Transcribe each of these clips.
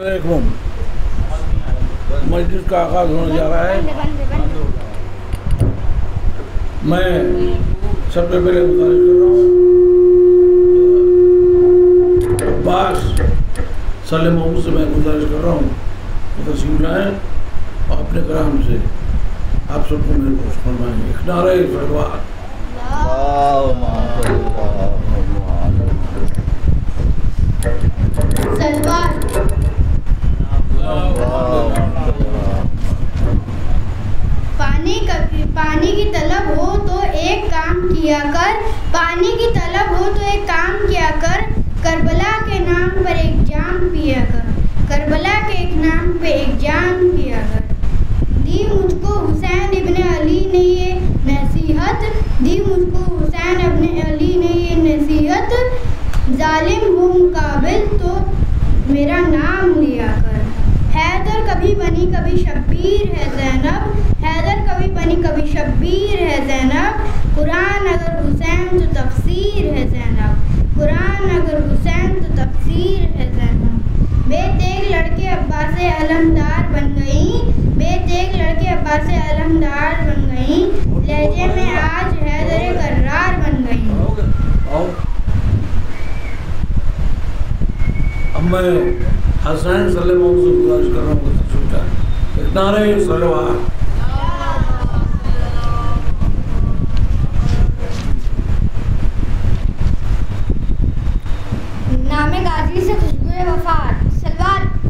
علیکم مجلس کا آغاز ہونے جا رہا ہے۔ میں سب سے پہلے گزارش کر رہا ہوں عباس صلی محمود سے میں گزارش کر رہا ہوں تشریف لائیں اور اپنے کلام سے آپ سب کو میرے کو فرمائیں۔ ایک نعرہ صلوات۔ پانی کی طلب ہو تو ایک کام کیا کر، پانی کی طلب ہو تو ایک کام کیا کر، کربلا کے نام پر ایک جام پیا کر، کربلا کے ایک نام پہ ایک جام پیا کر۔ دی مجھ کو حسین ابن علی نے یہ نصیحت، دی مجھ کو حسین ابن علی نے یہ نصیحت، ظالم ہو مقابل تو میرا نام لیا کر۔ حیدر کبھی بنی کبھی شبیر ہے زینب، حیدر کبھی بنی کبھی شبیر ہے زینب، قرآن اگر حسین تو تفسیر ہے زینب، قرآن اگر حسین تو تفسیر ہے زینب۔ بے تیغ لڑکے عباس علمدار بن گئیں، بے تیغ لڑکے عباس علمدار بن گئیں، لہجے میں آج حیدر کرار بن گئیں۔ اب میں حسین صلی اللہ علیہ وسلم سے گزارش کر رہا ہوں کہ تشریف لائیں۔ ایک نعرہ صلوات۔ نام غازی سے خوشبو وفات، سلوات۔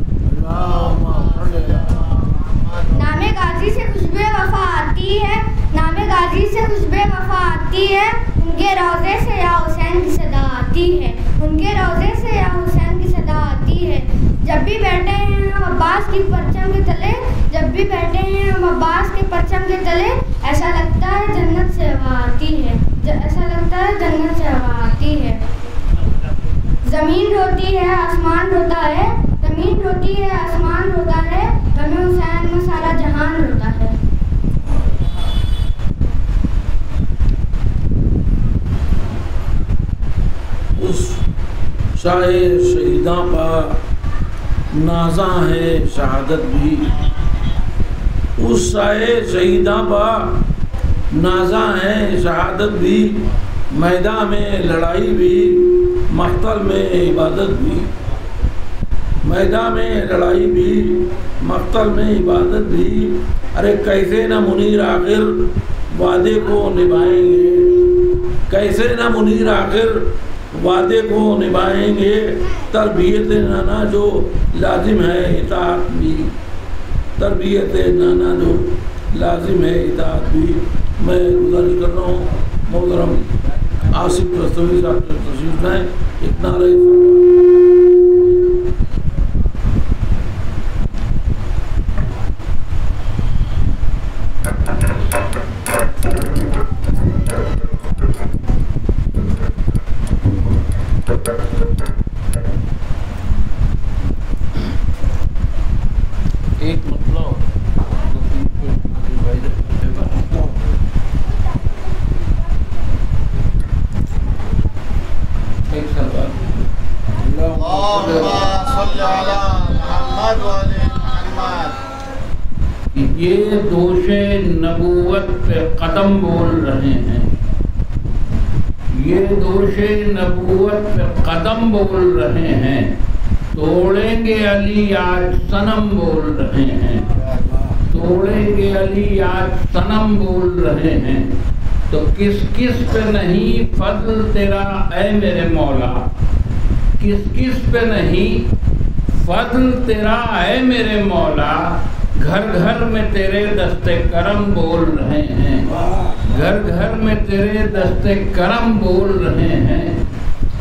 نام غازی سے خوشبو وفا آتی ہے، نام غازی سے خوشبو وفا آتی ہے، ان کے روضے سے یا حسین کی صدا آتی ہے، ان کے روضے سے یا حسین کی صدا آتی ہے۔ جب بھی بیٹھے ہیں ہم عباس کی پرچم کے تلے، جب بھی بیٹھے ہیں ہم عباس کے پرچم کے تلے، ایسا لگتا ہے جنت سے ہوا آتی ہے، ایسا لگتا ہے جنت سے ہوا آتی ہے۔ زمین روتی ہے آسمان روتا ہے، زمین روتی ہے آسمان روتا ہے، غم حسین میں سارا جہان روتا ہے۔ اس شاہ شہیداں پر نازاں ہے شہادت بھی، اس شاہ شہیداں پر نازاں ہے شہادت بھی، میدان میں لڑائی بھی مقتل میں عبادت بھی، میدان میں لڑائی بھی مقتل میں عبادت بھی۔ ارے کیسے نہ منیر آخر وعدے کو نبھائیں گے، کیسے نہ منیر آخر وعدے کو نبھائیں گے، تربیت نانا جو لازم ہے اطاعت بھی، تربیت نانا جو لازم ہے اطاعت بھی۔ میں گزارش کر رہا ہوں محترم آصف رستوی صاحب سے تشریف لائیں۔ ایک نعرہ ایک مطلب یہ دوش نبوت پہ قدم بول رہے ہیں، یہ دوش نبوت پہ قدم بول رہے ہیں، توڑیں گے علی آج صنم بول رہے ہیں، توڑیں گے علی آج صنم بول رہے ہیں، تو کس کس پہ نہیں فضل تیرا اے میرے مولا، کس کس پہ نہیں فضل تیرا اے میرے مولا، گھر گھر میں تیرے دست کرم بول رہے ہیں، گھر گھر میں تیرے دست کرم بول رہے ہیں۔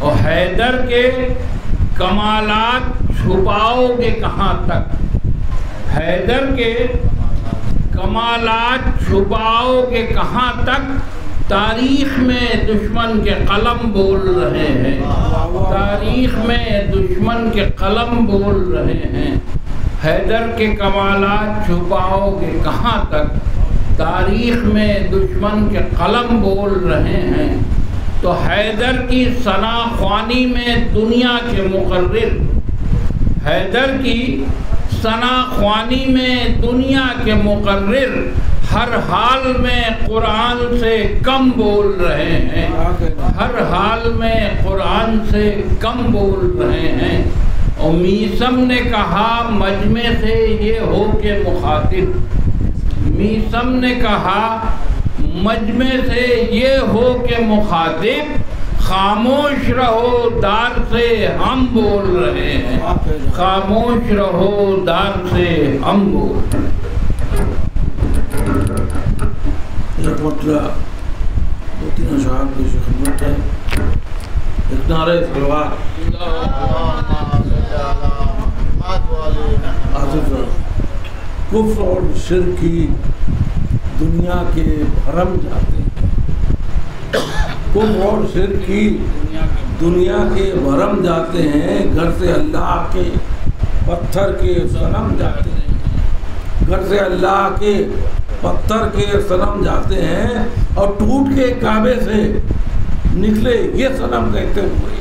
اور حیدر کے کمالات چھپاؤ گے کہاں تک، حیدر کے کمالات چھپاؤ گے کہاں تک، تاریخ میں دشمن کے قلم بول رہے ہیں، تاریخ میں دشمن کے قلم بول رہے ہیں۔ حیدر کے کمالات چھپاؤ گے کہاں تک، تاریخ میں دشمن کے قلم بول رہے ہیں۔ تو حیدر کی ثنا خوانی میں دنیا کے مقرر، حیدر کی ثنا خوانی میں دنیا کے مقرر ہر حال میں قرآن سے کم بول رہے ہیں، ہر حال میں قرآن سے کم بول رہے ہیں۔ اور میثم نے کہا مجمع سے یہ ہو کے مخاطب، میثم نے کہا مجمع سے یہ ہو کے مخاطب، خاموش رہو دار سے ہم بول رہے ہیں، خاموش رہو دار سے ہم بول رہے ہیں۔ ایک مطلب دو تین اشعار کی خدمت ہے، ایک نعرہ سلوات کفر اور شرک کی دنیا کے بھرم جاتے ہیں، کفر اور شرک کی دنیا کے بھرم جاتے ہیں، گھر سے اللہ کے پتھر کے صنم جاتے ہیں، گھر سے اللہ کے پتھر کے صنم جاتے ہیں، اور ٹوٹ کے کعبے سے نکلے یہ صنم کہتے ہوئے،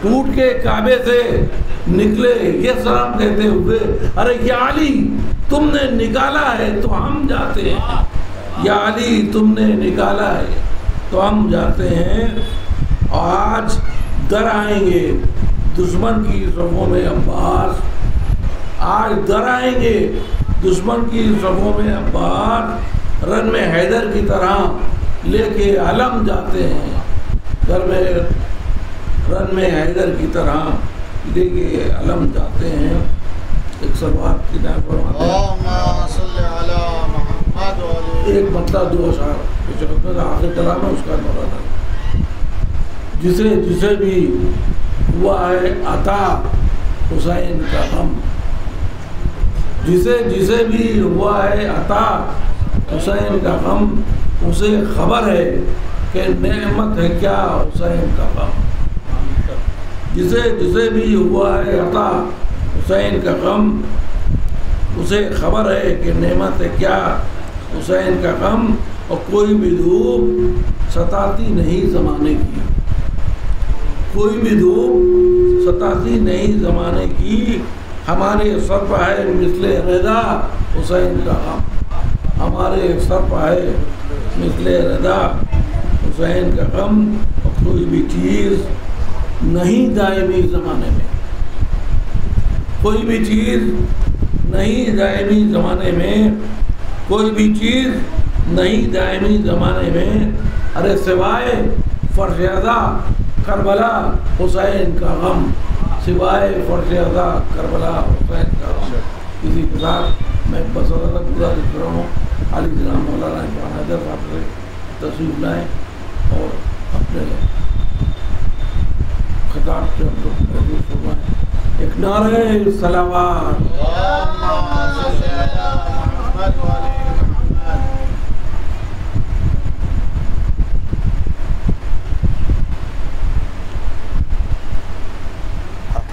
ٹوٹ کے کعبے سے نکلے یہ صنم کہتے ہوئے، ارے یا علی تم نے نکالا ہے تو ہم جاتے ہیں، یا علی تم نے نکالا ہے تو ہم جاتے ہیں۔ اور آج در آئیں گے دشمن کی صفوں میں عباس، آج در آئیں گے دشمن کی صفوں میں عباس، رن میں حیدر کی طرح لے کے علم جاتے ہیں، گھر میں رن میں حیدر کی طرح لے کے علم جاتے ہیں۔ ایک سلوات کی نعت فرماتے ہیں، ایک مطلب دو اشعار آخر کلام ہے اس کا مولانا، جسے بھی ہوا ہے عطا حسین کا غم، جسے بھی ہوا ہے عطا حسین کا غم، اسے خبر ہے کہ نعمت ہے کیا حسین کا غم، جسے بھی ہوا ہے عطا حسین کا غم، اسے خبر ہے کہ نعمت ہے کیا حسین کا غم، اور کوئی بھی دھوپ ستاتی نہیں زمانے کی، کوئی بھی دھوپ ستاتی نہیں زمانے کی، ہمارے سر پہ ہے مثل رضا حسین کا غم، ہمارے سر پہ ہے مثل رضا حسین کا غم، اور کوئی بھی چیز نہیں دائمی زمانے میں، کوئی بھی چیز نہیں دائمی زمانے میں، کوئی بھی چیز نہیں دائمی زمانے میں، ارے سوائے فرش ازا کربلا حسین کا غم، سوائے فرش ازا کربلا حسین کا غم۔ اسی کے ساتھ میں بس اللہ گزارش کر رہا ہوں علی جناب مولانا عمران حیدر صاحب سے تشریف لائیں اور اپنے خطاب سے ہم لوگ محدود فرمائیں۔ ایک نعرہ صلوات،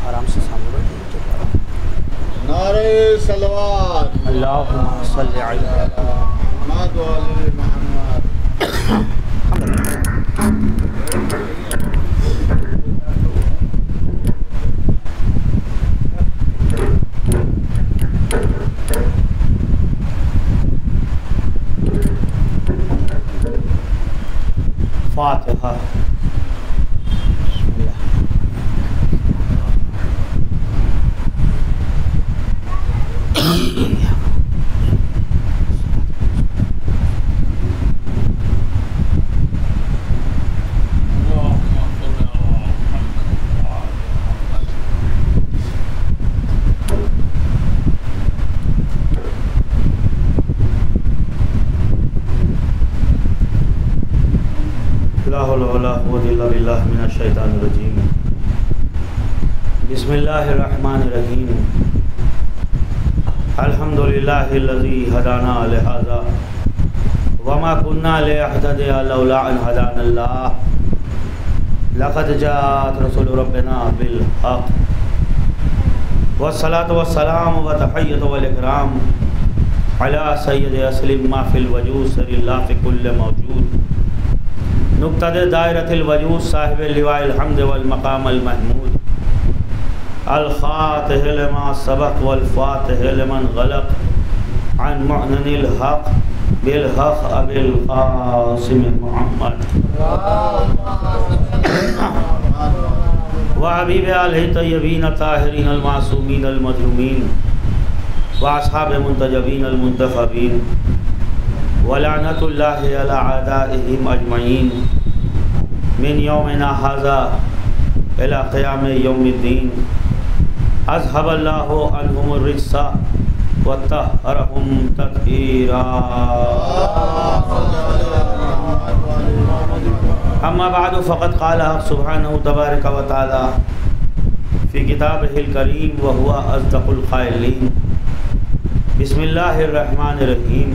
آرام سے سامنے نعرہ صلوات، اللہم صلی علی محمد و علی محمد۔ فاتحہ۔ من الشیطان الرجیم، بسم اللہ الرحمن الرحیم، الحمدللہ الذی ہدانا لہذا وما كنا لنهتدی لولا ان هدانا اللہ، لقد جاءت رسول ربنا بالحق، والصلاة والسلام والتحیۃ والاکرام علی سید اسلم ما فی الوجود سر اللہ فی کل موجود، نقطہ دائرۃ الوجود صاحب اللواء الحمد والمقام المحمود، الخاتح لما سبق والفاتح لمن غلق عن معنن الحق بالحق ابی القاسم محمد وحبیب علیہ طیبین طاہرین المعصومین المظلومین واصحاب منتجبین المنتخبین ولعنت اللہ علی اعدائہم اجمعین من یومنا ھذا الى قیام یوم الدین اذهب اللہ عنہم الرجس وطہرہم تطہیرا اما بعد فقد قال سبحانہ تبارک و تعالی فی کتابہ الکریم وهو اصدق القائلین بسم اللہ الرحمن الرحیم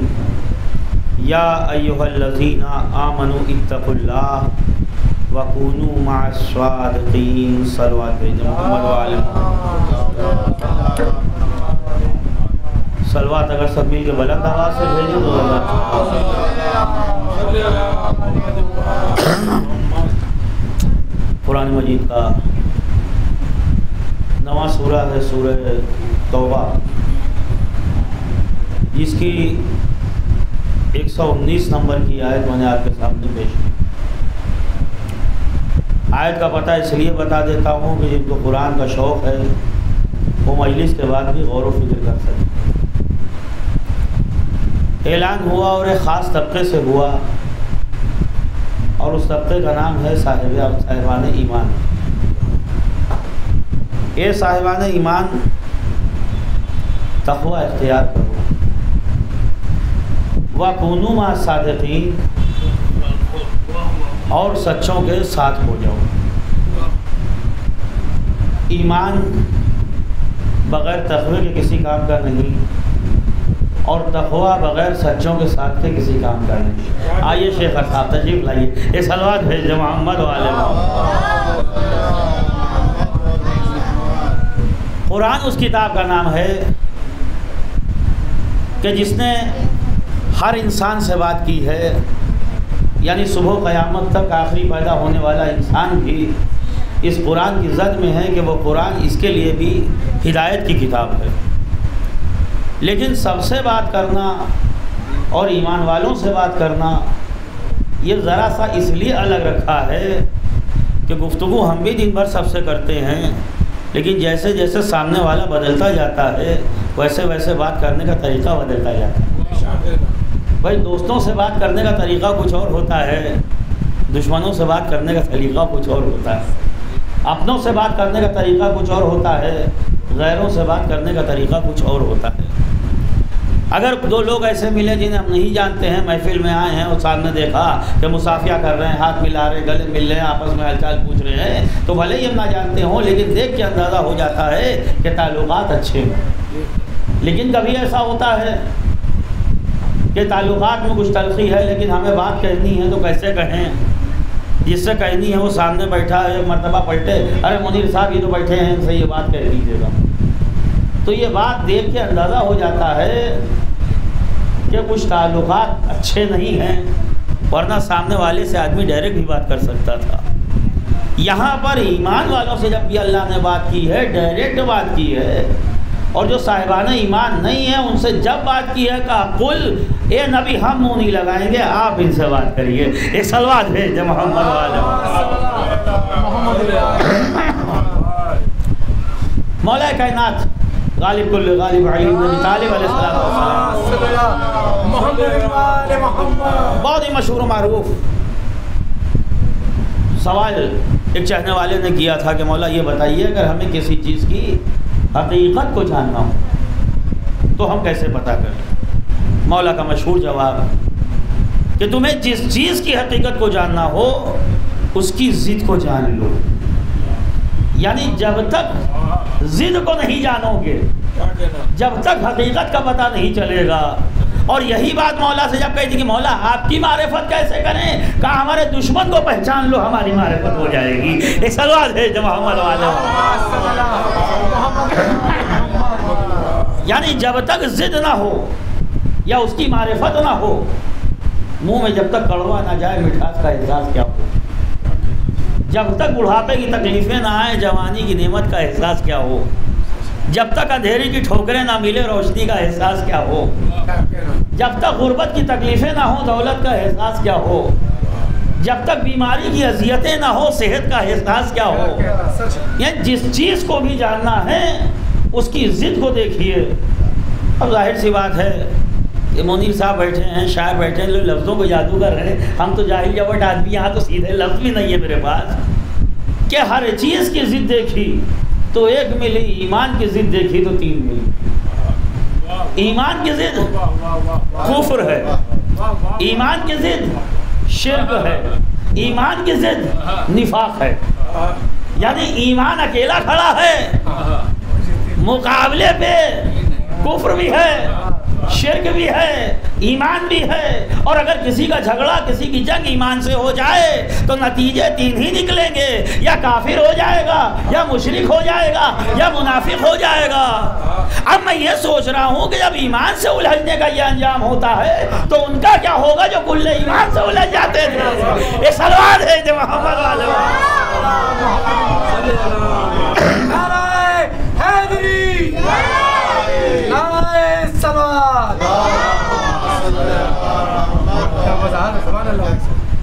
یا ایہا الذین آمنوا اتقوا اللہ وکونوا مع الصادقین صلوات محمد وعلی صلوات اگر سب مل کے بلند آواز سے بھیجیں تو قرآن مجید کا نواں سورہ ہے سورہ توبہ، جس کی 119 نمبر کی آیت میں نے آپ کے سامنے پیش کی۔ آیت کا پتہ اس لیے بتا دیتا ہوں کہ جن کو قرآن کا شوق ہے وہ مجلس کے بعد بھی غور و فکر کر سکتے۔ اعلان ہوا اور ایک خاص طبقے سے ہوا، اور اس طبقے کا نام ہے صاحبان ایمان۔ اے صاحبان ایمان، تقوی اختیار کرو، وَكُونُوا مَعَ الصَّادِقِينَ، اور سچوں کے ساتھ ہو جاؤ۔ ایمان بغیر تقوی کے کسی کام کا نہیں، اور تقوی بغیر سچوں کے ساتھ کے کسی کام کا نہیں۔ آئیے شیخ صاحب تشریف لائیے، یہ صلوات بھیج دیں محمد والے محمد۔ قرآن اس کتاب کا نام ہے کہ جس نے ہر انسان سے بات کی ہے، یعنی صبح قیامت تک آخری پیدا ہونے والا انسان بھی اس قرآن کی زد میں ہے کہ وہ قرآن اس کے لیے بھی ہدایت کی کتاب ہے۔ لیکن سب سے بات کرنا اور ایمان والوں سے بات کرنا یہ ذرا سا اس لیے الگ رکھا ہے کہ گفتگو ہم بھی دن بھر سب سے کرتے ہیں، لیکن جیسے جیسے سامنے والا بدلتا جاتا ہے ویسے ویسے بات کرنے کا طریقہ بدلتا جاتا ہے۔ بھائی دوستوں سے بات کرنے کا طریقہ کچھ اور ہوتا ہے، دشمنوں سے بات کرنے کا طریقہ کچھ اور ہوتا ہے، اپنوں سے بات کرنے کا طریقہ کچھ اور ہوتا ہے، غیروں سے بات کرنے کا طریقہ کچھ اور ہوتا ہے۔ اگر دو لوگ ایسے ملے جنہیں ہم نہیں جانتے ہیں، محفل میں آئے ہیں اور سامنے دیکھا کہ مصافحہ کر رہے ہیں، ہاتھ ملا رہے ہیں، گلے مل رہے ہیں، آپس میں حال چال پوچھ رہے ہیں، تو بھلے ہی ہم نہ جانتے ہوں لیکن دیکھ کے اندازہ ہو جاتا ہے کہ تعلقات اچھے ہیں۔ لیکن کبھی ایسا ہوتا ہے کہ تعلقات میں کچھ تلخی ہے لیکن ہمیں بات کہنی ہے تو کیسے کہیں؟ جس سے کہنی ہے وہ سامنے بیٹھا ہے، ایک مرتبہ پلٹے، ارے منیر صاحب یہ تو بیٹھے ہیں، ان سے یہ بات کہہ دیجیے گا۔ تو یہ بات دیکھ کے اندازہ ہو جاتا ہے کہ کچھ تعلقات اچھے نہیں ہیں، ورنہ سامنے والے سے آدمی ڈائریکٹ بھی بات کر سکتا تھا۔ یہاں پر ایمان والوں سے جب بھی اللہ نے بات کی ہے، ڈائریکٹ بات کی ہے، اور جو صاحبان ایمان نہیں ہیں ان سے جب بات کی ہے کہا قل اے نبی ہم منہ نہیں لگائیں گے، آپ ان سے بات کریے۔ ایک صلوات بھیج دیں محمد والے۔ مولا کائنات غالب کل غالب علی نبی طالب علیہ السلام، بہت ہی مشہور و معروف سوال ایک چاہنے والے نے کیا تھا کہ مولا یہ بتائیے اگر ہمیں کسی چیز کی حقیقت کو جاننا ہو تو ہم کیسے پتہ کریں؟ مولا کا مشہور جواب کہ تمہیں جس چیز کی حقیقت کو جاننا ہو اس کی ضد کو جان لو۔ یعنی جب تک ضد کو نہیں جانو گے، جب تک حقیقت کا پتہ نہیں چلے گا۔ اور یہی بات مولا سے جب کہی تھی کہ مولا آپ کی معرفت کیسے کریں؟ کہا ہمارے دشمن کو پہچان لو، ہماری معرفت ہو جائے گی۔ ایک صلوات ہے جو محمد والے۔ یعنی جب تک ضد نہ ہو یا اس کی معرفت نہ ہو، منہ میں جب تک کڑوا نہ جائے مٹھاس کا احساس کیا ہو؟ جب تک بڑھاپے کی تکلیفیں نہ آئیں جوانی کی نعمت کا احساس کیا ہو، جب تک اندھیری کی ٹھوکریں نہ ملے روشنی کا احساس کیا ہو، جب تک غربت کی تکلیفیں نہ ہوں دولت کا احساس کیا ہو، جب تک بیماری کی اذیتیں نہ ہو صحت کا احساس کیا ہو. یعنی جس چیز کو بھی جاننا ہے اس کی ضد کو دیکھیے. اب ظاہر سی بات ہے کہ منیر صاحب بیٹھے ہیں، شاعر بیٹھے ہیں، لفظوں کو جادوگر ہیں، ہم تو جاہل جوٹ آدمی، یہاں تو سیدھے لفظ بھی نہیں ہے میرے پاس کہ ہر چیز کی ضد دیکھی تو ایک ملی، ایمان کی ضد دیکھی تو 3 ملی. ایمان کی ضد کفر ہے، ایمان کی ضد شرک ہے، ایمان کی ضد نفاق ہے. یعنی ایمان اکیلا کھڑا ہے، مقابلے پہ کفر بھی ہے، شرک بھی ہے، ایمان بھی ہے. اور اگر کسی کا جھگڑا، کسی کی جنگ ایمان سے ہو جائے تو نتیجے 3 ہی نکلیں گے، یا کافر ہو جائے گا، یا مشرک ہو جائے گا، یا منافق ہو جائے گا. اب میں یہ سوچ رہا ہوں کہ جب ایمان سے الجھنے کا یہ انجام ہوتا ہے تو ان کا کیا ہوگا جو کل ایمان سے الجھ جاتے تھے. یہ سلوات ہے جو محمد والے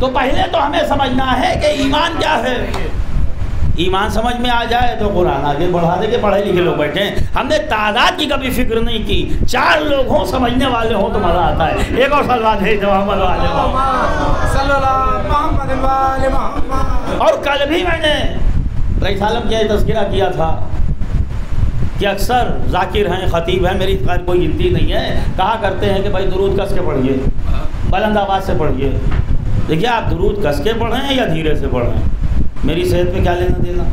تو پہلے تو ہمیں سمجھنا ہے کہ ایمان کیا ہے. ایمان سمجھ میں آ جائے تو قرآن آگے بڑھا دے. کہ پڑھے لکھے لوگ بیٹھے ہیں، ہم نے تعداد کی کبھی فکر نہیں کی. 4 لوگ ہوں سمجھنے والے ہوں تو مزہ آتا ہے. ایک اور سلوات ہے جو محمد والے. اور کل بھی میں نے رئیس عالم کا تذکرہ کیا تھا کہ اکثر ذاکر ہیں، خطیب ہیں، میری خیر کوئی گنتی نہیں ہے، کہا کرتے ہیں کہ بھائی درود کس کے پڑھیے، بلند آواز سے پڑھیے. دیکھیے آپ درود کس کے پڑھیں یا دھیرے سے پڑھیں، میری صحت پہ کیا لینا دینا.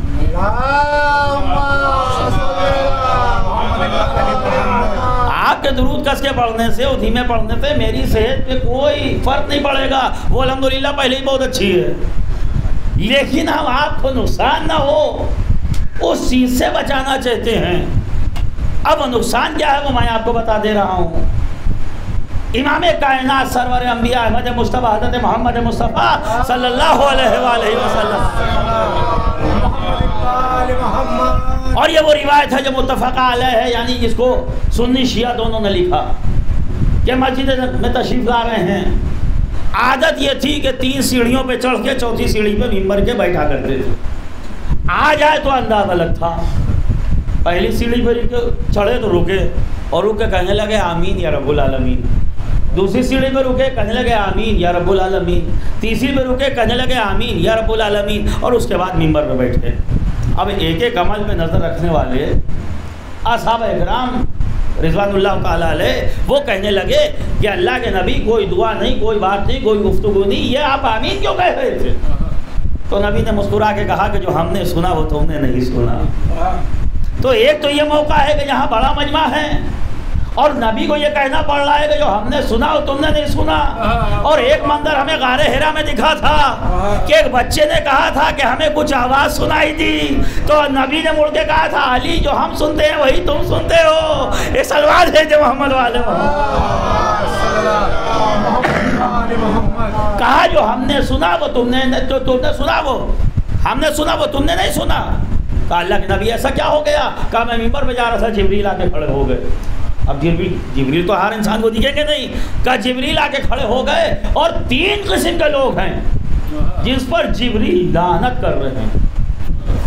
آپ کے درود کس کے پڑھنے سے اور دھیمے پڑھنے سے میری صحت پہ کوئی فرق نہیں پڑے گا. وہ الحمدللہ پہلے ہی بہت اچھی ہے، لیکن ہم آپ کو نقصان نہ ہو اس چیز سے بچانا چاہتے ہیں. اب وہ نقصان کیا ہے وہ میں آپ کو بتا دے رہا ہوں. امام کائنات سرور انبیاء احمد مصطفیٰ حضرت محمد مصطفیٰ صلی اللہ علیہ وآلہ وسلم. اور یہ وہ روایت ہے جو متفقہ علیہ ہے، یعنی جس کو سنی شیعہ دونوں نے لکھا کہ مسجد میں تشریف لا رہے ہیں. عادت یہ تھی کہ 3 سیڑھیوں پہ چڑھ کے 4تھی سیڑھی پہ ممبر کے بیٹھا کرتے تھے. آ جائے تو انداز الگ تھا. پہلی سیڑھی پہ چڑھے تو رکے اور رک کے کہنے لگے آمین یا رب العالمین. دوسری سیڑھی پہ رکے کہنے لگے آمین یا رب العالمین. تیسری پہ رکے کہنے لگے آمین یا رب العالمین. اور اس کے بعد ممبر پہ بیٹھے. اب ایک ایک عمل پہ نظر رکھنے والے اصحاب اکرام رضوان اللہ تعالیٰ علیہ وہ کہنے لگے کہ اللہ کے نبی کوئی دعا نہیں، کوئی بات نہیں، کوئی گفتگو نہیں، یہ آپ آمین کیوں کہہ رہے تھے؟ تو نبی نے مسکرا کے کہا کہ جو ہم نے سنا وہ تم نے نہیں سنا. تو ایک تو یہ موقع ہے کہ یہاں بڑا مجمع ہے اور نبی کو یہ کہنا پڑ رہا ہے کہ جو ہم نے سنا وہ تم نے نہیں سنا. اور ایک منظر ہمیں غار حرا میں دکھا تھا کہ ایک بچے نے کہا تھا کہ ہمیں کچھ آواز سنائی دی تو نبی نے مڑ کے کہا تھا علی جو ہم سنتے ہیں وہی تم سنتے ہو. یہ سلوات ہے جو محمد والے کہا جو ہم نے سنا وہ تم نے سنا، وہ ہم نے سنا وہ تم نے نہیں سنا. کہا اللہ کے نبی ایسا کیا ہو گیا؟ کہا میں ممبر پہ جا رہا تھا جبریل آ کے کھڑے ہو گئے. اب جبریل تو ہر انسان کو دکھیں گے نہیں. کہا جبریل آ کے کھڑے ہو گئے اور 3 قسم کے لوگ ہیں جس پر جبریل لعنت کر رہے ہیں.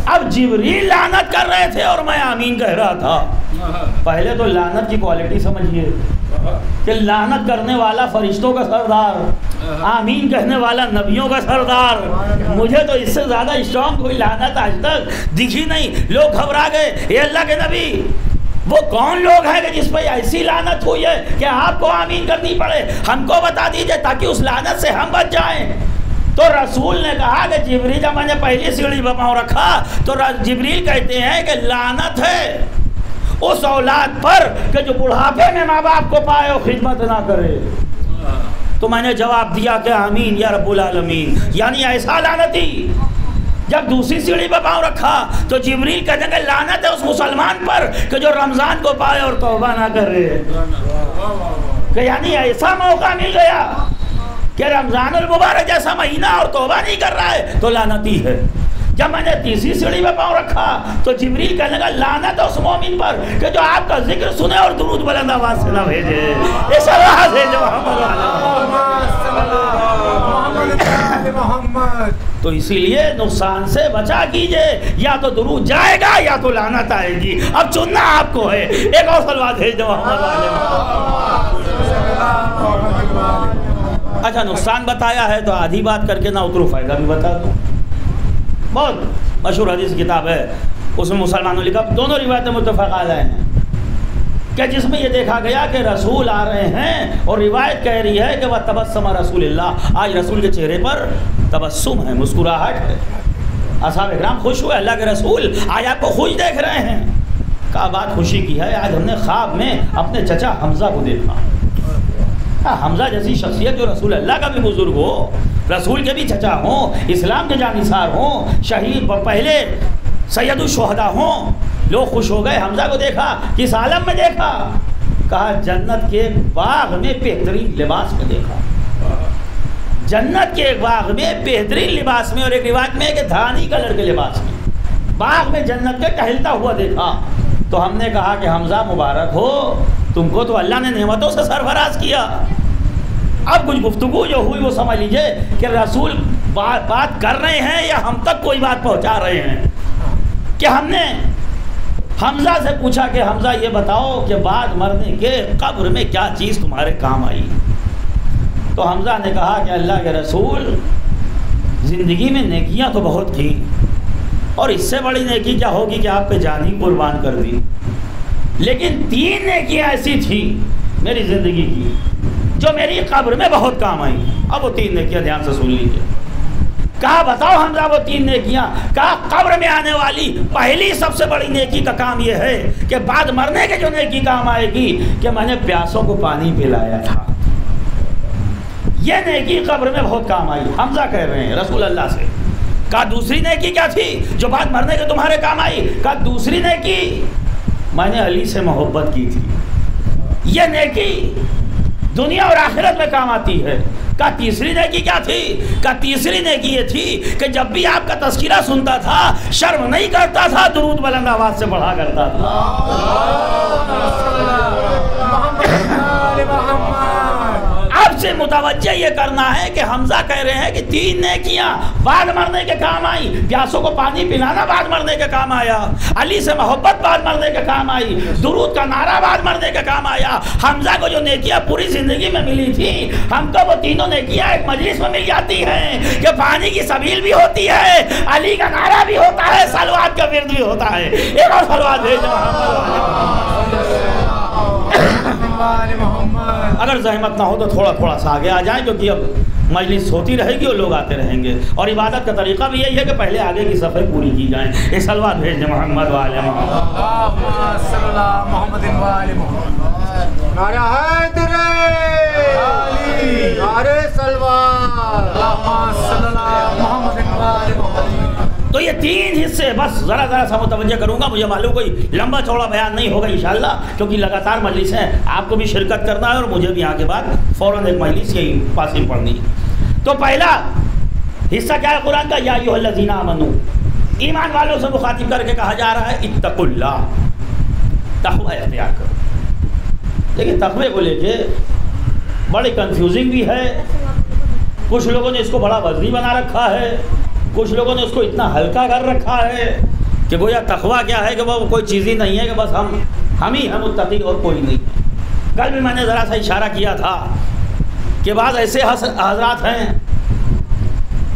اب جبریل لعنت کر رہے تھے اور میں آمین کہہ رہا تھا. پہلے تو لعنت کی کوالٹی سمجھیے کہ لعنت کرنے والا فرشتوں کا سردار، آمین کہنے والا نبیوں کا سردار. مجھے تو اس سے زیادہ اسٹرانگ کوئی لعنت آج تک دکھی نہیں. لوگ گھبرا گئے، اے اللہ کے نبی وہ کون لوگ ہیں کہ جس پہ ایسی لعنت ہوئی ہے کہ آپ کو آمین کرنی پڑے؟ ہم کو بتا دیجئے تاکہ اس لعنت سے ہم بچ جائیں. تو رسول نے کہا کہ جبریل جب میں نے پہلی سیڑھی پہ پاؤں رکھا تو جبریل کہتے ہیں کہ لعنت ہے اس اولاد پر کہ جو بڑھاپے میں ماں باپ کو پائے اور خدمت نہ کرے. تو میں نے جواب دیا کہ آمین یا رب العالمین. یعنی ایسا لعنتی. جب دوسری سیڑھی پہ پاؤں رکھا تو جبریل کہتے ہیں کہ لعنت ہے اس مسلمان پر کہ جو رمضان کو پائے اور توبہ نہ کرے. کہ یعنی ایسا موقع مل گیا کہ رمضان المبارک جیسا مہینہ اور توبہ نہیں کر رہا ہے تو لعنتی ہے. جب میں نے تیسری سیڑھی میں پاؤں رکھا تو جبریل کہنے لگا لعنت اس مومن پر کہ جو آپ کا ذکر سنے اور درود بلند آواز سے نہ بھیجے. اس اللہ سے جو محمد. تو اسی لیے نقصان سے بچا کیجئے, یا تو درود جائے گا یا تو لعنت آئے گی, اب چننا آپ کو ہے. ایک اور صلوات بھیج دو محمد علیہ. اچھا نقصان بتایا ہے تو آدھی بات کر کے نہ اترو فائدہ بھی بتا دوں. بہت مشہور حدیث کتاب ہے, اس میں مسلمانوں لکھا, دونوں روایتیں متفق علیہ ہیں, کہ جس میں یہ دیکھا گیا کہ رسول آ رہے ہیں اور روایت کہہ رہی ہے کہ وہ تبسم رسول اللہ, آج رسول کے چہرے پر تبسم ہے, مسکراہٹ ہے. اصحاب اکرام خوش ہوئے, اللہ کے رسول آج آپ کو خوش دیکھ رہے ہیں. کہا بات خوشی کی ہے, آج ہم نے خواب میں اپنے چچا حمزہ کو دیکھا. حمزہ جیسی شخصیت جو رسول اللہ کا بھی بزرگ ہو, رسول کے بھی چچا ہوں, اسلام کے جانثار ہوں, شہید پہلے سید الشہداء ہوں, لوگ خوش ہو گئے. حمزہ کو دیکھا, کس عالم میں دیکھا؟ کہا جنت کے باغ میں بہترین لباس میں دیکھا. جنت کے باغ میں بہترین لباس میں, اور ایک روایت میں ہے کہ دھانی کلر کے لباس میں, باغ میں جنت کے ٹہلتا ہوا دیکھا. تو ہم نے کہا کہ حمزہ مبارک ہو, تم کو تو اللہ نے نعمتوں سے سرفراز کیا. اب کچھ گفتگو جو ہوئی وہ سمجھ لیجئے کہ رسول بات کر رہے ہیں یا ہم تک کوئی بات پہنچا رہے ہیں. کہ ہم نے حمزہ سے پوچھا کہ حمزہ یہ بتاؤ کہ بعد مرنے کے قبر میں کیا چیز تمہارے کام آئی. تو حمزہ نے کہا کہ اللہ کے رسول زندگی میں نیکیاں تو بہت کی, اور اس سے بڑی نیکی کیا ہوگی کہ آپ پہ جان ہی قربان کر دی, لیکن 3 نیکیاں ایسی تھیں میری زندگی کی جو میری قبر میں بہت کام آئی. اب وہ 3 نیکیاں دھیان سے سن لیجیے. کہا بتاؤ حمزہ وہ 3 نیکیاں. کہا قبر میں آنے والی پہلی سب سے بڑی نیکی کا کام یہ ہے کہ بعد مرنے کے جو نیکی کام آئے گی کہ میں نے پیاسوں کو پانی پلایا تھا. یہ نیکی قبر میں بہت کام آئی. حمزہ کہہ رہے ہیں رسول اللہ سے. کہا دوسری نیکی کیا تھی جو بعد مرنے کے تمہارے کام آئی؟ کہا دوسری نیکی میں نے علی سے محبت کی تھی. یہ نیکی دنیا اور آخرت میں کام آتی ہے. کہا تیسری نیکی کیا تھی؟ کہا تیسری نیکی یہ تھی کہ جب بھی آپ کا تذکرہ سنتا تھا شرم نہیں کرتا تھا, درود بلند آواز سے پڑھا کرتا تھا. اب سے متوجہ یہ کرنا ہے کہ حمزہ کہہ رہے ہیں کہ 3 نیکیاں بعد مرنے کے کام آئی. پیاسوں کو پانی پلانا بعد مرنے کے کام آیا, علی سے محبت بعد مرنے کے کام آئی, درود کا نعرہ بعد مرنے کے کام آیا. حمزہ کو جو نیکیاں پوری زندگی میں ملی تھی, ہم کو وہ تینوں نیکیاں ایک مجلس میں مل جاتی ہیں کہ پانی کی سبیل بھی ہوتی ہے, علی کا نعرہ بھی ہوتا ہے, صلوات کا ورد بھی ہوتا ہے. ایک اور صلوات بھیجو اگر زحمت نہ ہو تو تھوڑا سا آگے آ جائیں, کیونکہ اب مجلس ہوتی رہے گی اور لوگ آتے رہیں گے. اور عبادت کا طریقہ بھی یہی ہے کہ پہلے آگے کی صفحے پوری کی جائیں. ایک صلوات بھیج دیں محمد وعلی محمد صلی اللہ محمد وعلی محمد. نعرہ حیدر علی, نعرہ صلوات, اللہم صلی اللہ محمد وعلی محمد. تو یہ 3 حصے بس ذرا سا متوجہ کروں گا. مجھے معلوم کوئی لمبا چوڑا بیان نہیں ہوگا انشاءاللہ, کیونکہ لگاتار مجلس ہیں, آپ کو بھی شرکت کرنا ہے اور مجھے بھی آگے بعد فوراً ایک مجلس یہی پاس پڑھنی ہے. تو پہلا حصہ کیا ہے قرآن کا؟ یا ایھا الذین آمنوا, ایمان والوں سے مخاطب کر کے کہا جا رہا ہے اتقوا اللہ, تقوی اختیار کرو. لیکن تقوی کو لے کے بڑی کنفیوزنگ بھی ہے. کچھ لوگوں نے اس کو بڑا وزنی بنا رکھا ہے, کچھ لوگوں نے اس کو اتنا ہلکا کر رکھا ہے کہ گویا تقویٰ کیا ہے کہ وہ کوئی چیز ہی نہیں ہے کہ بس ہم ہی ہیں متقی اور کوئی نہیں. کل بھی میں نے ذرا سا اشارہ کیا تھا کہ بعض ایسے حضرات ہیں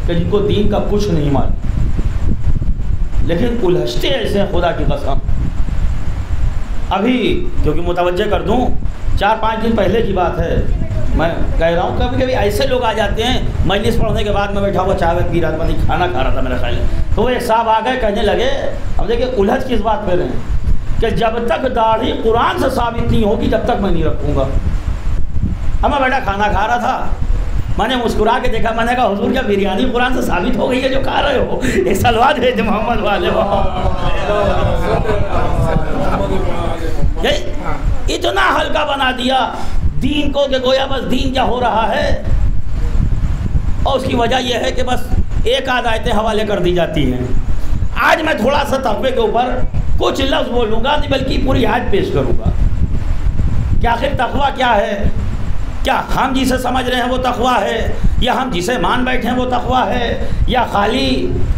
کہ جن کو دین کا کچھ نہیں معلوم, لیکن الجھتے ایسے ہیں خدا کی قسم. ابھی کیونکہ متوجہ کر دوں, 4-5 دن پہلے کی بات ہے, میں کہہ رہا ہوں کبھی کبھی ایسے لوگ آ جاتے ہیں مجلس پڑھنے کے بعد میں بیٹھا ہوا چائے پی رہا تھا, کھانا کھا رہا تھا میرا خیال ہے, تو وہ ایک صاحب آ گئے کہنے لگے, اب دیکھیں الجھ کس بات پہ رہے ہیں کہ جب تک داڑھی قرآن سے ثابت نہیں ہوگی جب تک میں نہیں رکھوں گا. اب میں بیٹا کھانا کھا رہا تھا, میں نے مسکرا کے دیکھا, میں نے کہا حضور کیا بریانی قرآن سے ثابت ہو گئی ہے جو کھا رہے ہو؟ ایک صلوات بھیج محمد والے. اتنا ہلکا بنا دیا دین کو کہ گویا بس دین کیا ہو رہا ہے, اور اس کی وجہ یہ ہے کہ بس ایک آدھ آیتیں حوالے کر دی جاتی ہیں آج میں تھوڑا سا تقوی کے اوپر کچھ لفظ بولوں گا، نہیں بلکہ پوری آیت پیش کروں گا کہ آخر تقوی کیا ہے. کیا ہم جسے سمجھ رہے ہیں وہ تقوی ہے، یا ہم جسے مان بیٹھے ہیں وہ تقوی ہے، یا خالی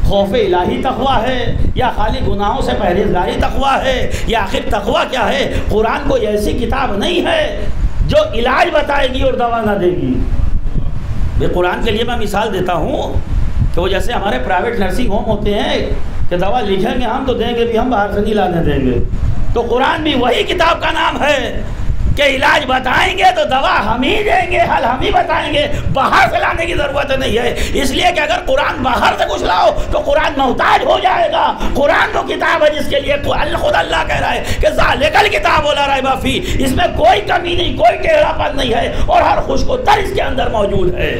خوف الہی تقوی ہے، یا خالی گناہوں سے پرہیزگاری تقوی ہے، یا آخر تقوی کیا ہے؟ قرآن کوئی ایسی کتاب نہیں ہے جو علاج بتائے گی اور دوا نہ دے گی. قرآن کے لیے میں مثال دیتا ہوں کہ وہ جیسے ہمارے پرائیویٹ نرسنگ ہوم ہوتے ہیں کہ دوا لکھیں گے ہم تو دیں گے بھی ہم، باہر سے نہیں لانے دیں گے. تو قرآن بھی وہی کتاب کا نام ہے کہ علاج بتائیں گے تو دوا ہم ہی دیں گے، حل ہم ہی بتائیں گے، باہر سے لانے کی ضرورت نہیں ہے. اس لیے کہ اگر قرآن باہر سے کچھ لاؤ تو قرآن محتاج ہو جائے گا. قرآن وہ کتاب ہے جس کے لیے خود اللہ کہہ رہا ہے کہ ذالک الکتاب لا ریب فیہ، اس میں کوئی کمی نہیں، کوئی ٹیڑھا پن نہیں ہے، اور ہر خشک و تر اس کے اندر موجود ہے.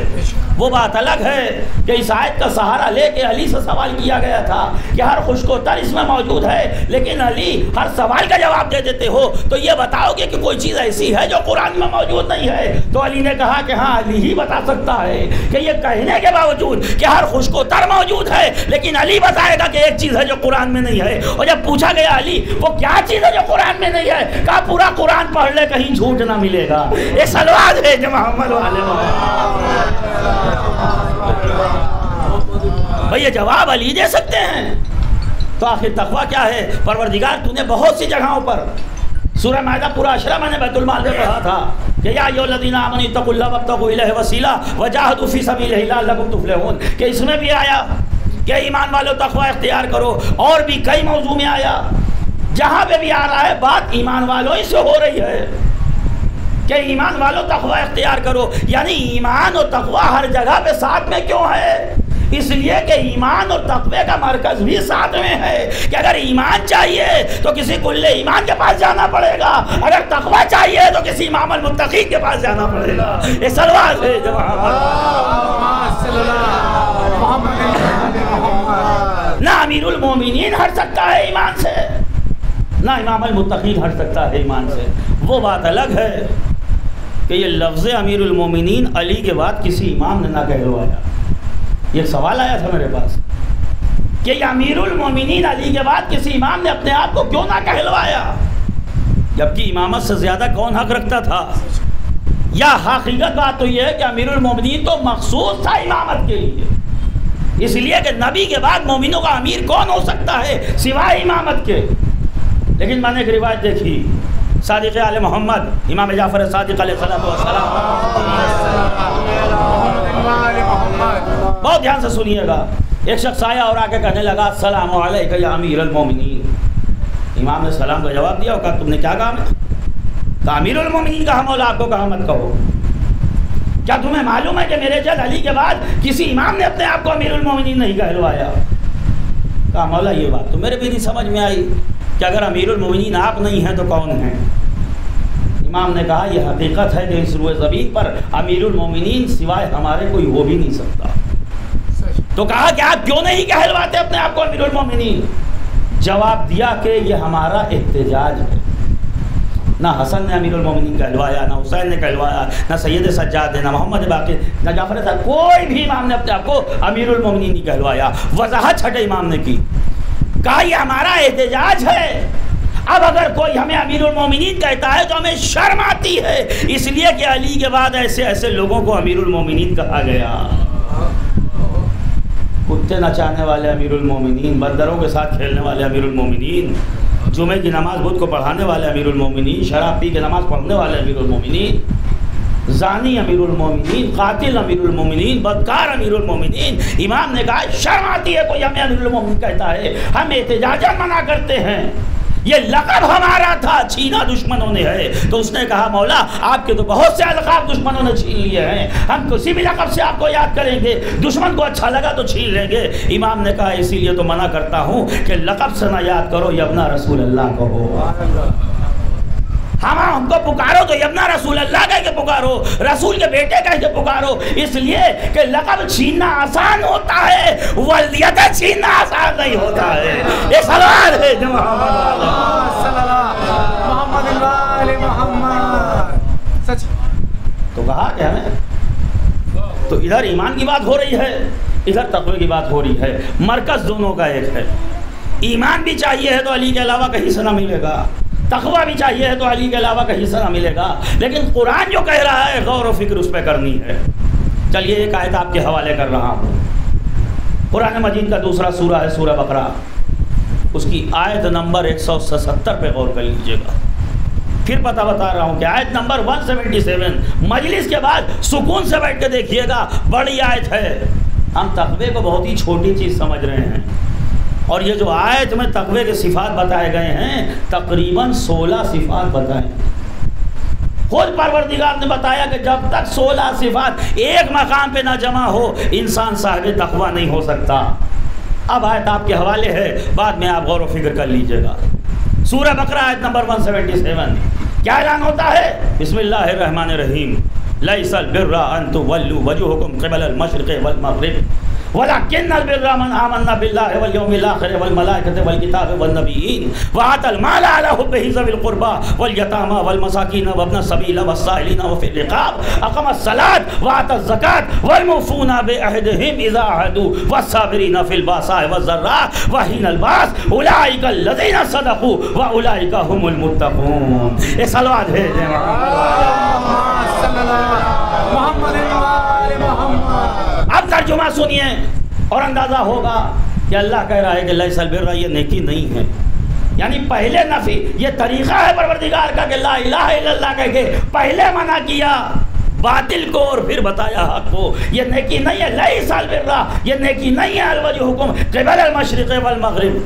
وہ بات الگ ہے کہ اس آیت کا سہارا لے کے علی سے سوال کیا گیا تھا کہ ہر خشک و تر اس میں موجود ہے، لیکن علی ہر سوال کا جواب دے دیتے ہو تو یہ بتاؤ گے کہ کوئی چیز ایسی ہے جو قرآن میں موجود نہیں ہے. تو علی نے کہا کہ ہاں علی ہی بتا سکتا ہے کہ یہ کہنے کے باوجود کہ ہر خشک و تر موجود ہے، لیکن علی بتائے گا کہ ایک چیز ہے جو قرآن میں نہیں ہے. اور جب پوچھا گیا علی وہ کیا چیز ہے جو قرآن میں نہیں ہے، کہا پورا قرآن پڑھ لے کہیں جھوٹ نہ ملے گا. یہ سلوات ہے جو محمد بھئی یہ جواب علی دے سکتے ہیں. تو آخر تقوی کیا ہے؟ پروردگار تو نے بہت سی جگہوں پر سورہ مائدہ پورا اشرا میں نے بیت المال میں پڑھا تھا کہ یا ایھا الذین آمنوا اتقوا اللہ وابتغوا الیہ وسیلہ وجاہدوا فی سبیلہ لعلکم تفلحون، کہ اس میں بھی آیا کہ ایمان والو تقوی اختیار کرو، اور بھی کئی موضوع میں آیا. جہاں پہ بھی آ رہا ہے بات ایمان والوں ہی سے ہو رہی ہے کہ ایمان والو تقوی اختیار کرو. یعنی ایمان اور تقوی ہر جگہ پہ ساتھ میں کیوں ہے؟ اس لیے کہ ایمان اور تقوی کا مرکز بھی ساتھ میں ہے کہ اگر ایمان چاہیے تو کسی کل ایمان کے پاس جانا پڑے گا، اگر تقوی چاہیے تو کسی امام المتقین کے پاس جانا پڑے گا. یہ سلوات ہے جو نہ امیر المومنین ہٹ سکتا ہے ایمان سے، نہ امام المتقین ہٹ سکتا ہے ایمان سے. وہ بات الگ ہے کہ یہ لفظ امیر المومنین علی کے بعد کسی امام نے نہ کہلوایا. یہ سوال آیا تھا میرے پاس کہ یہ امیر المومنین علی کے بعد کسی امام نے اپنے آپ کو کیوں نہ کہلوایا، جبکہ امامت سے زیادہ کون حق رکھتا تھا؟ یا حقیقت بات تو یہ ہے کہ امیر المومنین تو مخصوص تھا امامت کے لیے، اس لیے کہ نبی کے بعد مومنوں کا امیر کون ہو سکتا ہے سوائے امامت کے. لیکن میں نے ایک روایت دیکھی صادق آل محمد امام جعفر صادق علیہ السلام، بہت دھیان سے سنیے گا. ایک شخص آیا اور آ کے کہنے لگا السلام علیکم یا امیر المومنین. امام نے سلام کا جواب دیا اور کہا تم نے کیا کہا؟ کہا امیر المومنین کہا مولا آپ کو کہا مت کہو. کیا تمہیں معلوم ہے کہ میرے جد علی کے بعد کسی امام نے اپنے آپ کو امیر المومنین نہیں کہلوایا؟ کہا مولا یہ بات تو میرے بھی نہیں سمجھ میں آئی کہ اگر امیر المومنین آپ نہیں ہیں تو کون ہیں؟ امام نے کہا یہ حقیقت ہے کہ اس روئے زمین پر امیر المومنین سوائے ہمارے کوئی ہو بھی نہیں سکتا. تو کہا کہ آپ کیوں نہیں کہلواتے اپنے آپ کو امیر المومنین؟ جواب دیا کہ یہ ہمارا احتجاج ہے. نہ حسن نے امیر المومنین کہلوایا، نہ حسین نے کہلوایا، نہ سید سجاد نے، نہ محمد باقر، نہ جعفر صاحب، کوئی بھی امام نے اپنے آپ کو امیر المومنین نہیں کہلوایا. وضاحت چھٹے امام نے کی، کہا یہ ہمارا احتجاج ہے. اب اگر کوئی ہمیں امیر المومنین کہتا ہے تو ہمیں شرم آتی ہے، اس لیے کہ علی کے بعد ایسے ایسے لوگوں کو امیر المومنین کہا گیا. کتے نچانے والے امیر المومنین، بندروں کے ساتھ کھیلنے والے امیر المومنین، جمعے کی نماز بدھ کو پڑھانے والے امیر المومنین، شراب پی کے نماز پڑھنے والے امیر المومنین، زانی امیر المومنین، قاتل امیر المومنین، بدکار امیر المومنین. امام نے کہا شرم آتی ہے کوئی ہمیں امیر المومنین کہتا ہے، ہم احتجاجاً منع کرتے ہیں. یہ لقب ہمارا تھا، چھینا دشمنوں نے ہے. تو اس نے کہا مولا آپ کے تو بہت سے القاب دشمنوں نے چھین لیے ہیں، ہم کسی بھی لقب سے آپ کو یاد کریں گے، دشمن کو اچھا لگا تو چھین لیں گے. امام نے کہا اسی لیے تو منع کرتا ہوں کہ لقب سے نہ یاد کرو، یبنا رسول اللہ کہو. ہم کو پکارو تو یبنا رسول اللہ کہہ کے پکارو، رسول کے بیٹے کہہ کے پکارو، اس لیے کہ لقب چھیننا آسان ہوتا ہے، ولدیت چھیننا آسان نہیں ہوتا ہے. یہ سوال ہے جو محمد سچ. تو کہا کہ ہمیں تو ادھر ایمان کی بات ہو رہی ہے، ادھر تقوی کی بات ہو رہی ہے، مرکز دونوں کا ایک ہے. ایمان بھی چاہیے ہے تو علی کے علاوہ کہیں سے نہ ملے گا، تقویٰ بھی چاہیے ہے تو علی کے علاوہ کہیں سے نہ ملے گا، لیکن قرآن جو کہہ رہا ہے غور و فکر اس پہ کرنی ہے۔ چلیے ایک آیت آپ کے حوالے کر رہا ہوں، قرآن مجید کا دوسرا سورہ ہے سورہ بقرہ، اس کی آیت نمبر 177 پہ غور کر لیجئے گا۔ پھر بتا رہا ہوں کہ آیت نمبر 177 مجلس کے بعد سکون سے بیٹھ کے دیکھیے گا، بڑی آیت ہے۔ ہم تقوی کو بہت ہی چھوٹی چیز سمجھ رہے ہیں، اور یہ جو آیت میں تقوی کے صفات بتائے گئے ہیں تقریباً 16 صفات بتائے۔ خود پروردگار نے بتایا کہ جب تک 16 صفات ایک مقام پہ نہ جمع ہو انسان صاحب تقوی نہیں ہو سکتا۔ اب آیت آپ کے حوالے ہے، بعد میں آپ غور و فکر کر لیجئے گا۔ سورہ بقرہ آیت نمبر 177 کیا اعلان ہوتا ہے؟ بسم اللہ الرحمن الرحیم، لیس البر ان تولوا وجوہکم قبل المشرق والمغرب ولكن البر من آمن بالله واليوم الآخر والملائكة والكتاب والنبيين وآتى المال على حبه ذوي القربى واليتامى والمساكين وابن السبيل والسائلين وفي الرقاب أقام الصلاة وآتى الزكاة والموفون بعهدهم إذا عهدوا والصابرين في البأساء والضراء وحين البأس أولئك الذين صدقوا وأولئك هم المتقون۔ یہ صلوات ہے اب ترجمہ سنیے اور اندازہ ہوگا کہ اللہ کہہ رہا ہے کہ لیس البر، یہ نیکی نہیں ہے، یعنی پہلے نفی، یہ طریقہ ہے پروردگار کا کہ لا الہ الا اللہ کہہ کے پہلے منع کیا باطل کو اور پھر بتایا حق کو۔ یہ نیکی نہیں ہے، لیس البر، یہ نیکی نہیں ہے الوجہ حکم قبل المشرق والمغرب،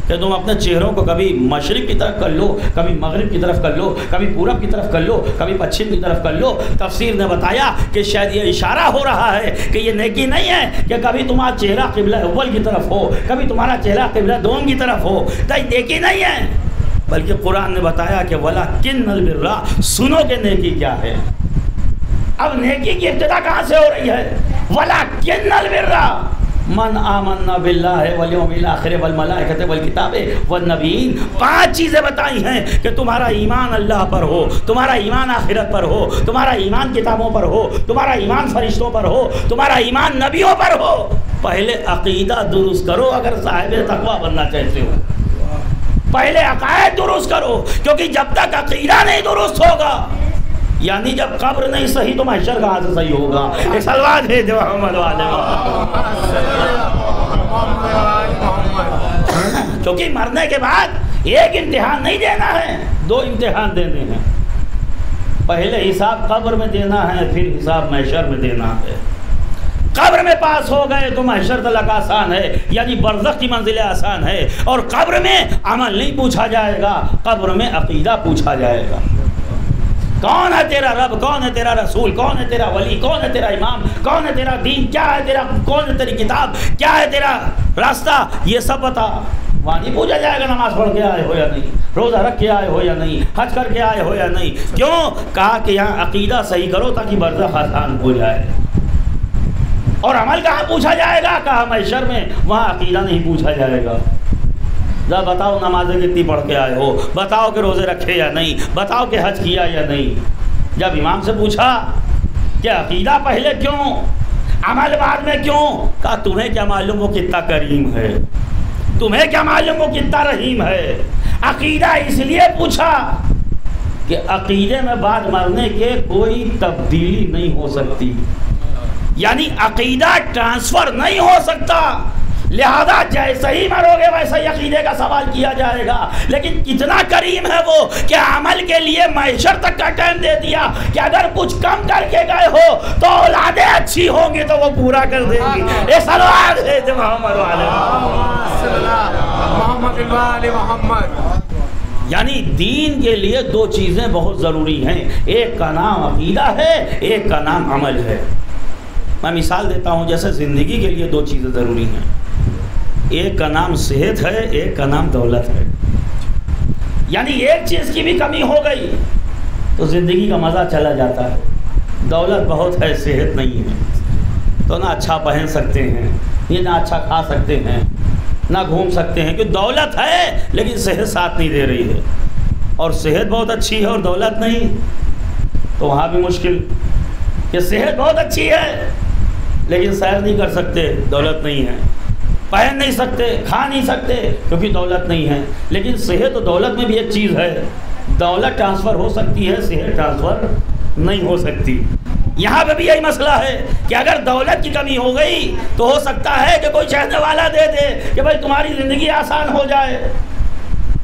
کہ تم اپنے چہروں کو کبھی مشرق کی طرف کر لو، کبھی مغرب کی طرف کر لو، کبھی پورب کی طرف کر لو، کبھی پچھم کی طرف کر لو۔ تفسیر نے بتایا کہ شاید یہ اشارہ ہو رہا ہے کہ یہ نیکی نہیں ہے کہ کبھی تمہارا چہرہ قبلہ اول کی طرف ہو، کبھی تمہارا چہرہ قبلہ دوم کی طرف ہو، تو یہ نیکی نہیں ہے، بلکہ قرآن نے بتایا کہ وَلَكِنَّ الْبِرَّ، سنو کہ نیکی کیا ہے۔ اب نیکی کی ابتدا کہاں سے ہو رہی ہے؟ وَلَكِنَّ الْبِرَّ من آمن باللہ والیوم الآخر والملائکۃ والکتاب والنبیین۔ 5 چیزیں بتائی ہیں کہ تمہارا ایمان اللہ پر ہو، تمہارا ایمان آخرت پر ہو، تمہارا ایمان کتابوں پر ہو، تمہارا ایمان فرشتوں پر ہو، تمہارا ایمان نبیوں پر ہو۔ پہلے عقیدہ درست کرو اگر صاحب تقویٰ بننا چاہتے ہو، پہلے عقائد درست کرو، کیونکہ جب تک عقیدہ نہیں درست ہوگا، یعنی جب قبر نہیں صحیح تو محشر کہاں سے صحیح ہوگا۔ ایک سلوات ہے جو محمد والے، کیونکہ مرنے کے بعد ایک امتحان نہیں دینا ہے، 2 امتحان دینے ہیں۔ پہلے حساب قبر میں دینا ہے، پھر حساب محشر میں دینا ہے۔ قبر میں پاس ہو گئے تو محشر تلک آسان ہے، یعنی برزخ کی منزل آسان ہے، اور قبر میں عمل نہیں پوچھا جائے گا، قبر میں عقیدہ پوچھا جائے گا۔ کون ہے تیرا رب، کون ہے تیرا رسول، کون ہے تیرا ولی، کون ہے تیرا امام، کون ہے تیرا دین، کیا ہے تیرا، کون ہے تیری کتاب، کیا ہے تیرا راستہ، یہ سب بتا۔ وہاں نہیں پوچھا جائے گا نماز پڑھ کے آئے ہو یا نہیں، روزہ رکھ کے آئے ہو یا نہیں، حج کر کے آئے ہو یا نہیں۔ کیوں؟ کہا کہ یہاں عقیدہ صحیح کرو تاکہ برزخ آسان ہو جائے۔ اور عمل کہاں پوچھا جائے گا؟ کہا محشر میں، وہاں عقیدہ نہیں پوچھا جائے گا۔ ذرا بتاؤ نمازیں کتنی پڑھ کے آئے ہو، بتاؤ کہ روزے رکھے یا نہیں، بتاؤ کہ حج کیا یا نہیں۔ جب امام سے پوچھا کہ عقیدہ پہلے کیوں، عمل بعد میں کیوں، کہا تمہیں کیا معلوم وہ کتنا کریم ہے، تمہیں کیا معلوم وہ کتنا رحیم ہے۔ عقیدہ اس لیے پوچھا کہ عقیدے میں بعد مرنے کے کوئی تبدیلی نہیں ہو سکتی، یعنی عقیدہ ٹرانسفر نہیں ہو سکتا، لہذا جیسے ہی مرو گے ویسے ہی عقیدے کا سوال کیا جائے گا۔ لیکن کتنا کریم ہے وہ کہ عمل کے لیے محشر تک کا ٹائم دے دیا کہ اگر کچھ کم کر کے گئے ہو تو اولادیں اچھی ہوں گی تو وہ پورا کر دیں گی۔ یہ صلوات ہے جو محمد والے محمد۔ یعنی دین کے لیے 2 چیزیں بہت ضروری ہیں، ایک کا نام عقیدہ ہے، ایک کا نام عمل ہے۔ میں مثال دیتا ہوں، جیسے زندگی کے لیے 2 چیزیں ضروری ہیں، ایک کا نام صحت ہے، ایک کا نام دولت ہے۔ یعنی ایک چیز کی بھی کمی ہو گئی تو زندگی کا مزہ چلا جاتا ہے۔ دولت بہت ہے، صحت نہیں ہے، تو نہ اچھا پہن سکتے ہیں، یہ نہ اچھا کھا سکتے ہیں، نہ گھوم سکتے ہیں، کہ دولت ہے لیکن صحت ساتھ نہیں دے رہی ہے، اور صحت بہت اچھی ہے اور دولت نہیں، تو وہاں بھی مشکل کہ صحت بہت اچھی ہے لیکن سیر نہیں کر سکتے، دولت نہیں ہے، پہن نہیں سکتے، کھا نہیں سکتے کیونکہ دولت نہیں ہے۔ لیکن صحت و دولت میں بھی ایک چیز ہے، دولت ٹرانسفر ہو سکتی ہے، صحت ٹرانسفر نہیں ہو سکتی۔ یہاں پہ بھی یہی مسئلہ ہے کہ اگر دولت کی کمی ہو گئی تو ہو سکتا ہے کہ کوئی چہنے والا دے دے کہ بھائی تمہاری زندگی آسان ہو جائے،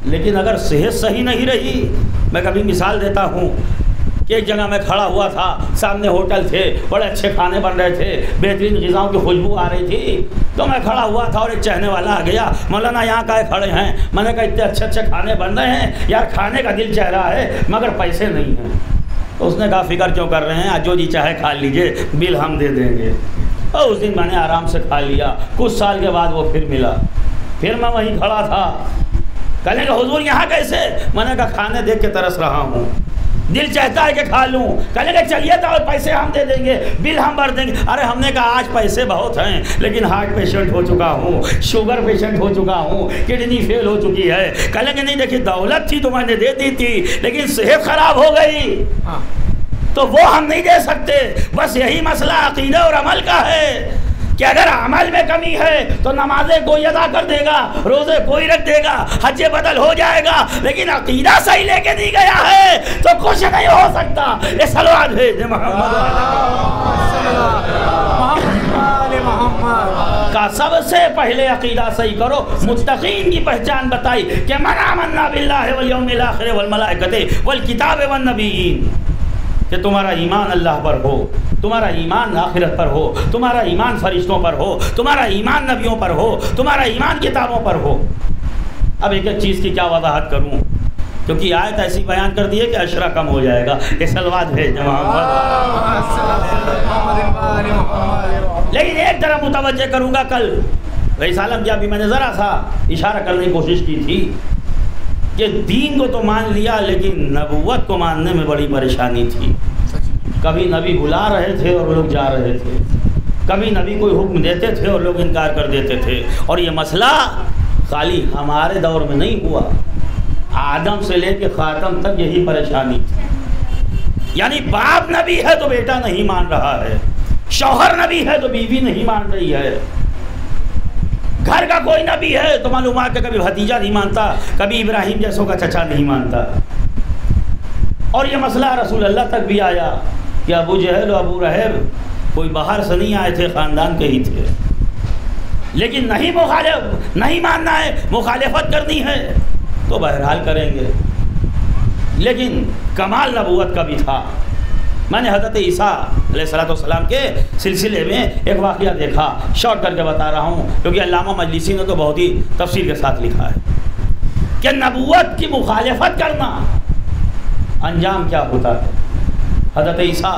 لیکن اگر صحت صحیح نہیں رہی، میں کبھی مثال دیتا ہوں کہ ایک جگہ میں کھڑا ہوا تھا، سامنے ہوٹل تھے، بڑے اچھے کھانے بن رہے تھے، بہترین غذاؤں کی خوشبو آ رہی تھی، تو میں کھڑا ہوا تھا اور ایک چہنے والا آ گیا، مولانا یہاں کائے کھڑے ہیں؟ میں نے کہا اتنے اچھے اچھے کھانے بن رہے ہیں یار، کھانے کا دل چاہ رہا ہے مگر پیسے نہیں ہیں۔ تو اس نے کہا فکر کیوں کر رہے ہیں، جو جی چاہے کھا لیجئے، بل ہم دے دیں گے۔ اور اس دن میں نے آرام سے کھا لیا۔ کچھ سال کے بعد وہ پھر ملا، پھر میں وہیں کھڑا تھا، کہنے کہ حضور یہاں کیسے؟ میں نے کہا کھانے دیکھ کے ترس رہا ہوں، دل چاہتا ہے کہ کھا لوں۔ کہنے کہ چلیے تو پیسے ہم دے دیں گے، بل ہم بھر دیں گے۔ ارے ہم نے کہا آج پیسے بہت ہیں لیکن ہارٹ پیشنٹ ہو چکا ہوں، شوگر پیشنٹ ہو چکا ہوں، کڈنی فیل ہو چکی ہے۔ کہنے کہ نہیں دیکھیے دولت تھی تو میں نے دے دی تھی لیکن صحت خراب ہو گئی تو وہ ہم نہیں دے سکتے۔ بس یہی مسئلہ عقیدہ اور عمل کا ہے کہ اگر عمل میں کمی ہے تو نمازیں کوئی ادا کر دے گا، روزے کوئی رکھ دے گا، حج بدل ہو جائے گا، لیکن عقیدہ صحیح لے کے نہیں گیا ہے تو کچھ نہیں ہو سکتا۔ یہ صلوات ہے محمد کا سب سے پہلے عقیدہ صحیح کرو۔ متقین کی پہچان بتائی کہ من آمنا باللہ والیوم الاخر والملائکۃ والکتاب والنبیین، کہ تمہارا ایمان اللہ پر ہو، تمہارا ایمان آخرت پر ہو، تمہارا ایمان فرشتوں پر ہو، تمہارا ایمان نبیوں پر ہو، تمہارا ایمان کتابوں پر ہو۔ اب ایک ایک چیز کی کیا وضاحت کروں کیونکہ آیت ایسی بیان کر دی ہے کہ عشرہ کم ہو جائے گا۔ یہ سلوات ہے لیکن ایک طرح متوجہ کروں گا، کل رئیس عالم کیا بھی میں نے ذرا سا اشارہ کرنے کی کوشش کی تھی کہ دین کو تو مان لیا لیکن نبوت کو ماننے میں بڑی پریشانی تھی۔ کبھی نبی بلا رہے تھے اور لوگ جا رہے تھے، کبھی نبی کوئی حکم دیتے تھے اور لوگ انکار کر دیتے تھے۔ اور یہ مسئلہ خالی ہمارے دور میں نہیں ہوا، آدم سے لے کے خاتم تک یہی پریشانی تھی۔ یعنی باپ نبی ہے تو بیٹا نہیں مان رہا ہے، شوہر نبی ہے تو بیوی نہیں مان رہی ہے، گھر کا کوئی نبی ہے تو معلومات کہ کبھی بھتیجا نہیں مانتا، کبھی ابراہیم جیسوں کا چچا نہیں مانتا۔ اور یہ مسئلہ رسول اللہ تک بھی آیا کہ ابو جہل و ابو رہب کوئی باہر سے نہیں آئے تھے، خاندان کے ہی تھے، لیکن نہیں ماننا ہے، مخالفت کرنی ہے تو بہرحال کریں گے۔ لیکن کمال نبوت کا بھی تھا۔ میں نے حضرت عیسیٰ علیہ السلام کے سلسلے میں ایک واقعہ دیکھا، شارٹ کر کے بتا رہا ہوں کیونکہ علامہ مجلسی نے تو بہت ہی تفصیل کے ساتھ لکھا ہے کہ نبوت کی مخالفت کرنا انجام کیا ہوتا ہے۔ حضرت عیسیٰ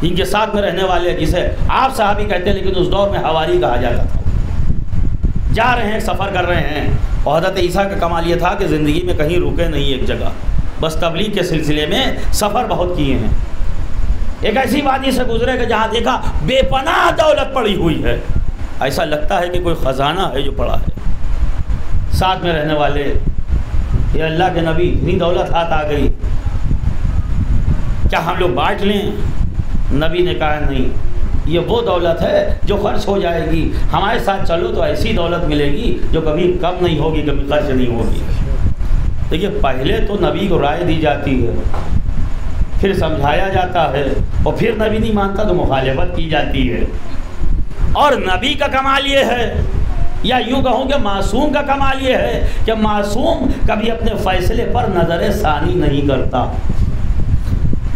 جن کے ساتھ میں رہنے والے، جسے آپ صحابی کہتے ہیں لیکن اس دور میں حواری کہا جاتا تھا، جا رہے ہیں، سفر کر رہے ہیں، اور حضرت عیسیٰ کا کمال یہ تھا کہ زندگی میں کہیں رکے نہیں ایک جگہ، بس تبلیغ کے سلسلے میں سفر بہت کیے ہیں۔ ایک ایسی وادی سے گزرے کہ جہاں دیکھا بے پناہ دولت پڑی ہوئی ہے، ایسا لگتا ہے کہ کوئی خزانہ ہے جو پڑا ہے۔ ساتھ میں رہنے والے یہ اللہ کے نبی، اتنی دولت ہاتھ آ گئی، کیا ہم لوگ بانٹ لیں؟ نبی نے کہا نہیں، یہ وہ دولت ہے جو خرچ ہو جائے گی، ہمارے ساتھ چلو تو ایسی دولت ملے گی جو کبھی کم نہیں ہوگی، کبھی خرچ نہیں ہوگی۔ دیکھیے پہلے تو نبی کو رائے دی جاتی ہے، پھر سمجھایا جاتا ہے، اور پھر نبی نہیں مانتا تو مخالفت کی جاتی ہے۔ اور نبی کا کمال یہ ہے، یا یوں کہوں کہ معصوم کا کمال یہ ہے کہ معصوم کبھی اپنے فیصلے پر نظر ثانی نہیں کرتا،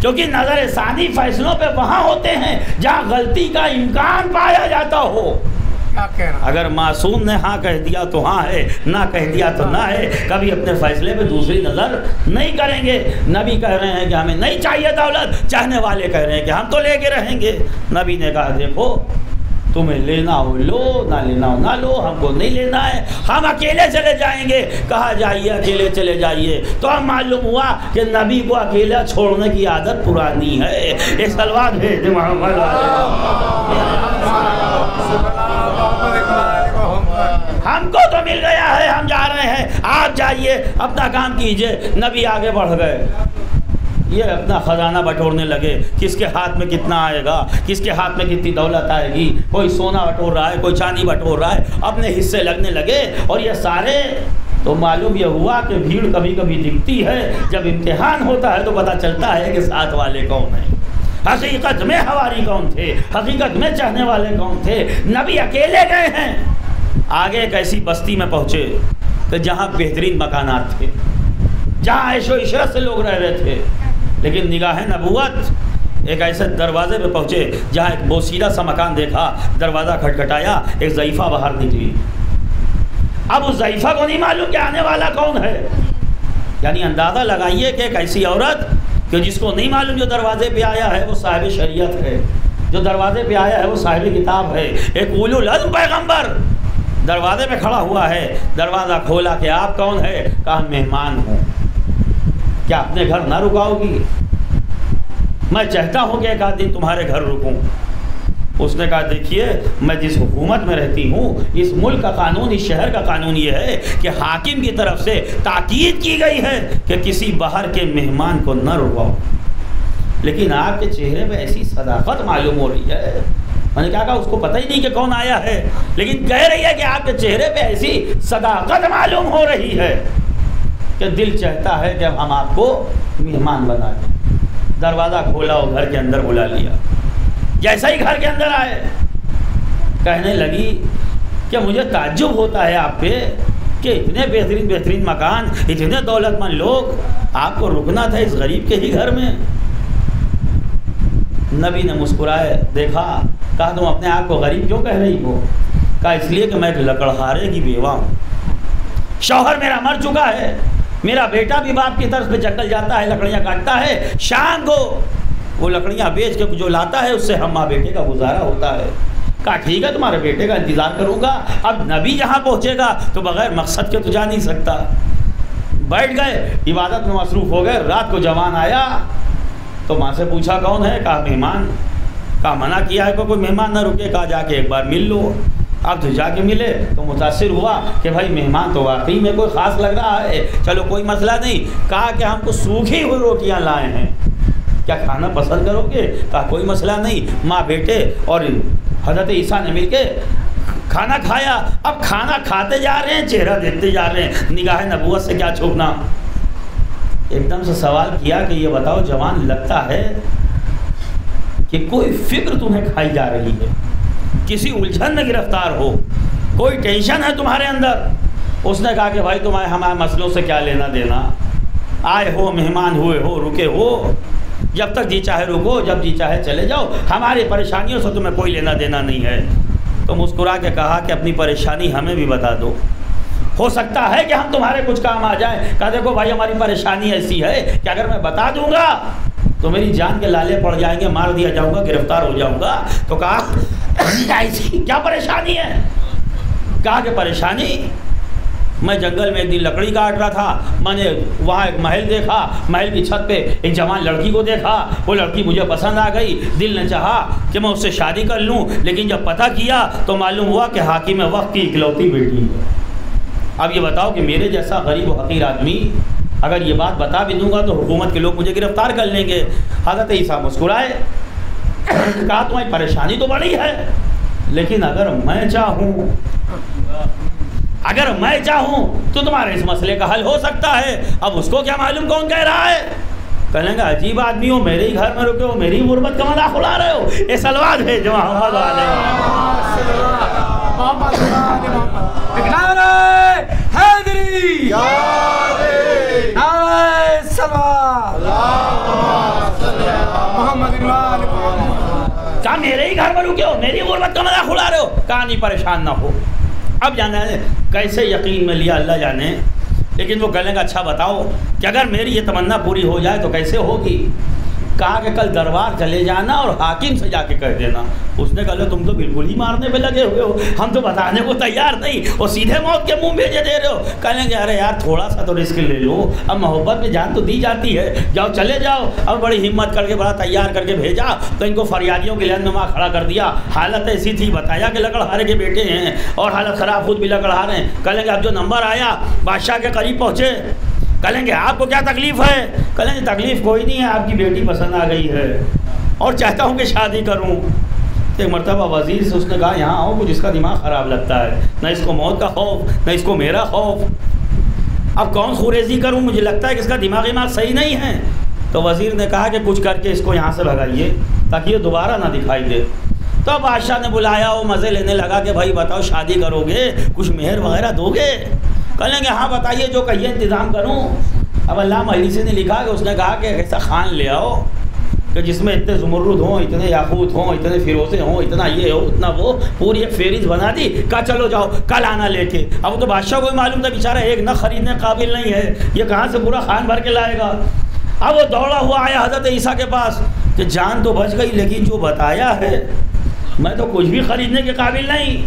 کیونکہ نظر ثانی فیصلوں پہ وہاں ہوتے ہیں جہاں غلطی کا امکان پایا جاتا ہو۔ اگر معصوم نے ہاں کہہ دیا تو ہاں ہے، نہ کہہ دیا تو نہ ہے، کبھی اپنے فیصلے پہ دوسری نظر نہیں کریں گے۔ نبی کہہ رہے ہیں کہ ہمیں نہیں چاہیے دولت، چاہنے والے کہہ رہے ہیں کہ ہم تو لے کے رہیں گے۔ نبی نے کہا دیکھو تمہیں لینا ہو لو، نہ لینا ہو نہ لو، ہم کو نہیں لینا ہے، ہم اکیلے چلے جائیں گے۔ کہا جائیے اکیلے چلے جائیے، تو ہم معلوم ہوا کہ نبی کو اکیلا چھوڑنے کی عادت پرانی ہے۔ یہ سلوات ہے محمد۔ ہم کو تو مل گیا ہے، ہم جا رہے ہیں، آپ جائیے اپنا کام کیجئے۔ نبی آگے بڑھ گئے۔ یہ اپنا خزانہ بٹورنے لگے، کس کے ہاتھ میں کتنا آئے گا، کس کے ہاتھ میں کتنی دولت آئے گی، کوئی سونا بٹور رہا ہے، کوئی چاندی بٹور رہا ہے، اپنے حصے لگنے لگے. اور یہ سارے تو معلوم یہ ہوا کہ بھیڑ کبھی کبھی دکھتی ہے، جب امتحان ہوتا ہے تو پتہ چلتا ہے کہ ساتھ والے کون ہیں، حقیقت میں حواری کون تھے، حقیقت میں چاہنے والے کون تھے. نبی اکیلے گئے ہیں. آگے ایک ایسی بستی میں پہنچے کہ جہاں بہترین مکانات تھے، جہاں عیش و عشرت سے لوگ رہ رہے تھے، لیکن نگاہ نبوت ایک ایسے دروازے پہ پہنچے جہاں ایک بوسیدہ سا مکان دیکھا. دروازہ کھٹکھٹایا، ایک ضعیفہ باہر نکلی. اب اس ضعیفہ کو نہیں معلوم کہ آنے والا کون ہے. یعنی اندازہ لگائیے کہ ایک ایسی عورت کہ جس کو نہیں معلوم جو دروازے پہ آیا ہے وہ صاحب شریعت ہے، جو دروازے پہ آیا ہے وہ صاحب کتاب ہے، ایک اولو العزم پیغمبر دروازے پہ کھڑا ہوا ہے. دروازہ کھولا کہ آپ کون ہے؟ کہا مہمان ہوں. کیا اپنے گھر نہ رکاؤ گی؟ میں چاہتا ہوں کہ ایک آدھ دن تمہارے گھر رکوں. اس نے کہا دیکھیے میں جس حکومت میں رہتی ہوں، اس ملک کا قانون، اس شہر کا قانون یہ ہے کہ حاکم کی طرف سے تاکید کی گئی ہے کہ کسی باہر کے مہمان کو نہ رکاؤ. لیکن آپ کے چہرے پہ ایسی صداقت معلوم ہو رہی ہے. میں نے کہا اس کو پتہ ہی نہیں کہ کون آیا ہے، لیکن کہہ رہی ہے کہ آپ کے چہرے پہ ایسی صداقت معلوم ہو رہی ہے کہ دل چاہتا ہے کہ ہم آپ کو مہمان بنا دیں. دروازہ کھولا اور گھر کے اندر بلا لیا. جیسا ہی گھر کے اندر آئے کہنے لگی کہ مجھے تعجب ہوتا ہے آپ پہ کہ اتنے بہترین بہترین مکان، اتنے دولت مند لوگ، آپ کو رکنا تھا اس غریب کے ہی گھر میں. نبی نے مسکرائے، دیکھا، کہا تم اپنے آپ کو غریب کیوں کہہ رہی ہو؟ کہا اس لیے کہ میں ایک لکڑہارے کی بیوہ ہوں. شوہر میرا مر چکا ہے، میرا بیٹا بھی باپ کی طرف پہ جنگل جاتا ہے، لکڑیاں کاٹتا ہے، شام کو وہ لکڑیاں بیچ کے جو لاتا ہے اس سے ہم ماں بیٹے کا گزارا ہوتا ہے. کہا ٹھیک ہے تمہارے بیٹے کا انتظار کروں گا. اب نبی جہاں پہنچے گا تو بغیر مقصد کے تو جا نہیں سکتا. بیٹھ گئے، عبادت میں مصروف ہو گئے. رات کو جوان آیا تو ماں سے پوچھا کون ہے؟ کہا مہمان. کہا منع کیا ہے کہ کوئی مہمان نہ رکے. کہا جا کے ایک بار مل لو. اب تو جا کے ملے تو متاثر ہوا کہ بھائی مہمان تو واقعی میں کوئی خاص لگ رہا ہے، چلو کوئی مسئلہ نہیں. کہا کہ ہم کو سوکھی ہوئی روٹیاں لائے ہیں، کیا کھانا پسند کرو گے؟ کہا کوئی مسئلہ نہیں. ماں بیٹے اور حضرت عیسیٰ نے مل کے کھانا کھایا. اب کھانا کھاتے جا رہے ہیں، چہرہ دیکھتے جا رہے ہیں، نگاہ نبوت سے کیا چھپنا. ایک دم سے سوال کیا کہ یہ بتاؤ جوان، لگتا ہے کہ کوئی فکر تمہیں کھائی جا رہی ہے، کسی الجھن میں گرفتار ہو، کوئی ٹینشن ہے تمہارے اندر؟ اس نے کہا کہ بھائی تمہیں ہمارے مسئلوں سے کیا لینا دینا؟ آئے ہو، مہمان ہوئے ہو، رکے ہو، جب تک جی چاہے رکو، جب جی چاہے چلے جاؤ، ہماری پریشانیوں سے تمہیں کوئی لینا دینا نہیں ہے. تو مسکرا کے کہا کہ اپنی پریشانی ہمیں بھی بتا دو، ہو سکتا ہے کہ ہم تمہارے کچھ کام آ جائیں. کہا دیکھو بھائی ہماری پریشانی ایسی ہے کہ اگر میں بتا دوں گا تو میری جان کے لالے پڑ جائیں گے، مار دیا جاؤں گا، گرفتار ہو جاؤں گا. تو کہا ایسی کیا پریشانی ہے؟ کہا کہ پریشانی، میں جنگل میں ایک دن لکڑی کاٹ رہا تھا، میں نے وہاں ایک محل دیکھا، محل کی چھت پہ ایک جوان لڑکی کو دیکھا، وہ لڑکی مجھے پسند آ گئی، دل نے چاہا کہ میں اس سے شادی کر لوں، لیکن جب پتہ کیا تو معلوم ہوا کہ حاکم وقت کی اکلوتی بیٹی ہے. اب یہ بتاؤ کہ میرے جیسا غریب و حقیر آدمی اگر یہ بات بتا بھی دوں گا تو حکومت کے لوگ مجھے گرفتار کر لیں گے. حضرت عیسیٰ مسکرائے، کہا تمہاری پریشانی تو بڑی ہے، لیکن اگر میں چاہوں تو تمہارے اس مسئلے کا حل ہو سکتا ہے. اب اس کو کیا معلوم کون کہہ رہا ہے؟ کہنے گا عجیب آدمی ہو، میرے ہی گھر میں رکے ہو، میری غربت کا مذاق اڑا رہے ہو. یہ سلوات ہے جو محمد والے کہا میرے ہی گھر میں رکے ہو، میری غربت کا مذاق اڑا رہے ہو. کہا نہیں پریشان نہ ہو. اب جانا ہے کیسے یقین میں لیا اللہ جانے، لیکن وہ کہنے کا اچھا بتاؤ کہ اگر میری یہ تمنا پوری ہو جائے تو کیسے ہوگی؟ کہا کہ کل دربار چلے جانا اور حاکم سے جا کے کہہ دینا. اس نے کہا تم تو بالکل ہی مارنے پہ لگے ہوئے ہو، ہم تو بتانے کو تیار نہیں، اور سیدھے موت کے منہ بھیجے دے رہے ہو. کہنے کہ ارے یار تھوڑا سا تو رسک لے لو، اب محبت میں جان تو دی جاتی ہے، جاؤ چلے جاؤ. اب بڑی ہمت کر کے بڑا تیار کر کے بھیجا تو ان کو فریادیوں کی لائن میں وہاں کھڑا کر دیا. حالت ایسی تھی، بتایا کہ لکڑہارے کے بیٹے ہیں اور حالت خراب، خود بھی لکڑہارے ہیں. کہنے کہ اب جو نمبر آیا بادشاہ کے قریب پہنچے، کہیں گے آپ کو کیا تکلیف ہے؟ کہیں گے تکلیف کوئی نہیں ہے، آپ کی بیٹی پسند آ گئی ہے اور چاہتا ہوں کہ شادی کروں۔ ایک مرتبہ وزیر سے اس نے کہا یہاں آؤ، کچھ اس کا دماغ خراب لگتا ہے، نہ اس کو موت کا خوف نہ اس کو میرا خوف، اب کون خوریزی کروں، مجھے لگتا ہے کہ اس کا دماغ صحیح نہیں ہے۔ تو وزیر نے کہا کہ کچھ کر کے اس کو یہاں سے بھگائیے تاکہ یہ دوبارہ نہ دکھائی دے۔ تو بادشاہ نے بلایا، وہ مزے لینے لگا کہ بھائی بتاؤ شادی کرو گے، کچھ مہر وغیرہ دو گے؟ کہیں گے ہاں بتائیے جو کہیے انتظام کروں۔ اب علامہ مجلسی نے لکھا کہ اس نے کہا کہ ایسا خان لے آؤ کہ جس میں اتنے زمرد ہوں، اتنے یاقوت ہوں، اتنے فیروزے ہوں، اتنا یہ ہو اتنا وہ، پوری ایک فہرست بنا دی، کہا چلو جاؤ کل آنا لے کے۔ اب تو بادشاہ کو معلوم تھا بیچارہ ایک نہ خریدنے قابل نہیں ہے، یہ کہاں سے پورا خان بھر کے لائے گا۔ اب وہ دوڑا ہوا آیا حضرت عیسیٰ کے پاس کہ جان تو بچ گئی لیکن جو بتایا ہے میں تو کچھ بھی خریدنے کے قابل نہیں۔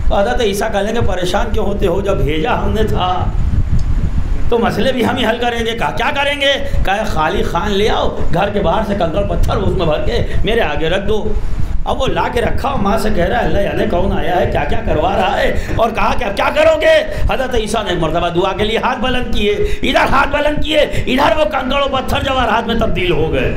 تو حضرت عیسیٰ کہنے کہ پریشان کیوں ہوتے ہو، جب بھیجا ہم نے تھا تو مسئلے بھی ہم ہی حل کریں گے۔ کہا کیا کریں گے؟ کہا خالی خان لے آؤ، گھر کے باہر سے کنکر پتھر اس میں بھر کے میرے آگے رکھ دو۔ اب وہ لا کے رکھا اور ماں سے کہہ رہا ہے اللہ یعنی کون آیا ہے، کیا کیا کروا رہا ہے، اور کہا کہ اب کیا کرو گے؟ حضرت عیسیٰ نے ایک مرتبہ دعا کے لیے ہاتھ بلند کیے، ادھر ہاتھ بلند کیے، ادھر وہ کنکر و پتھر جواہرات میں تبدیل ہو گئے،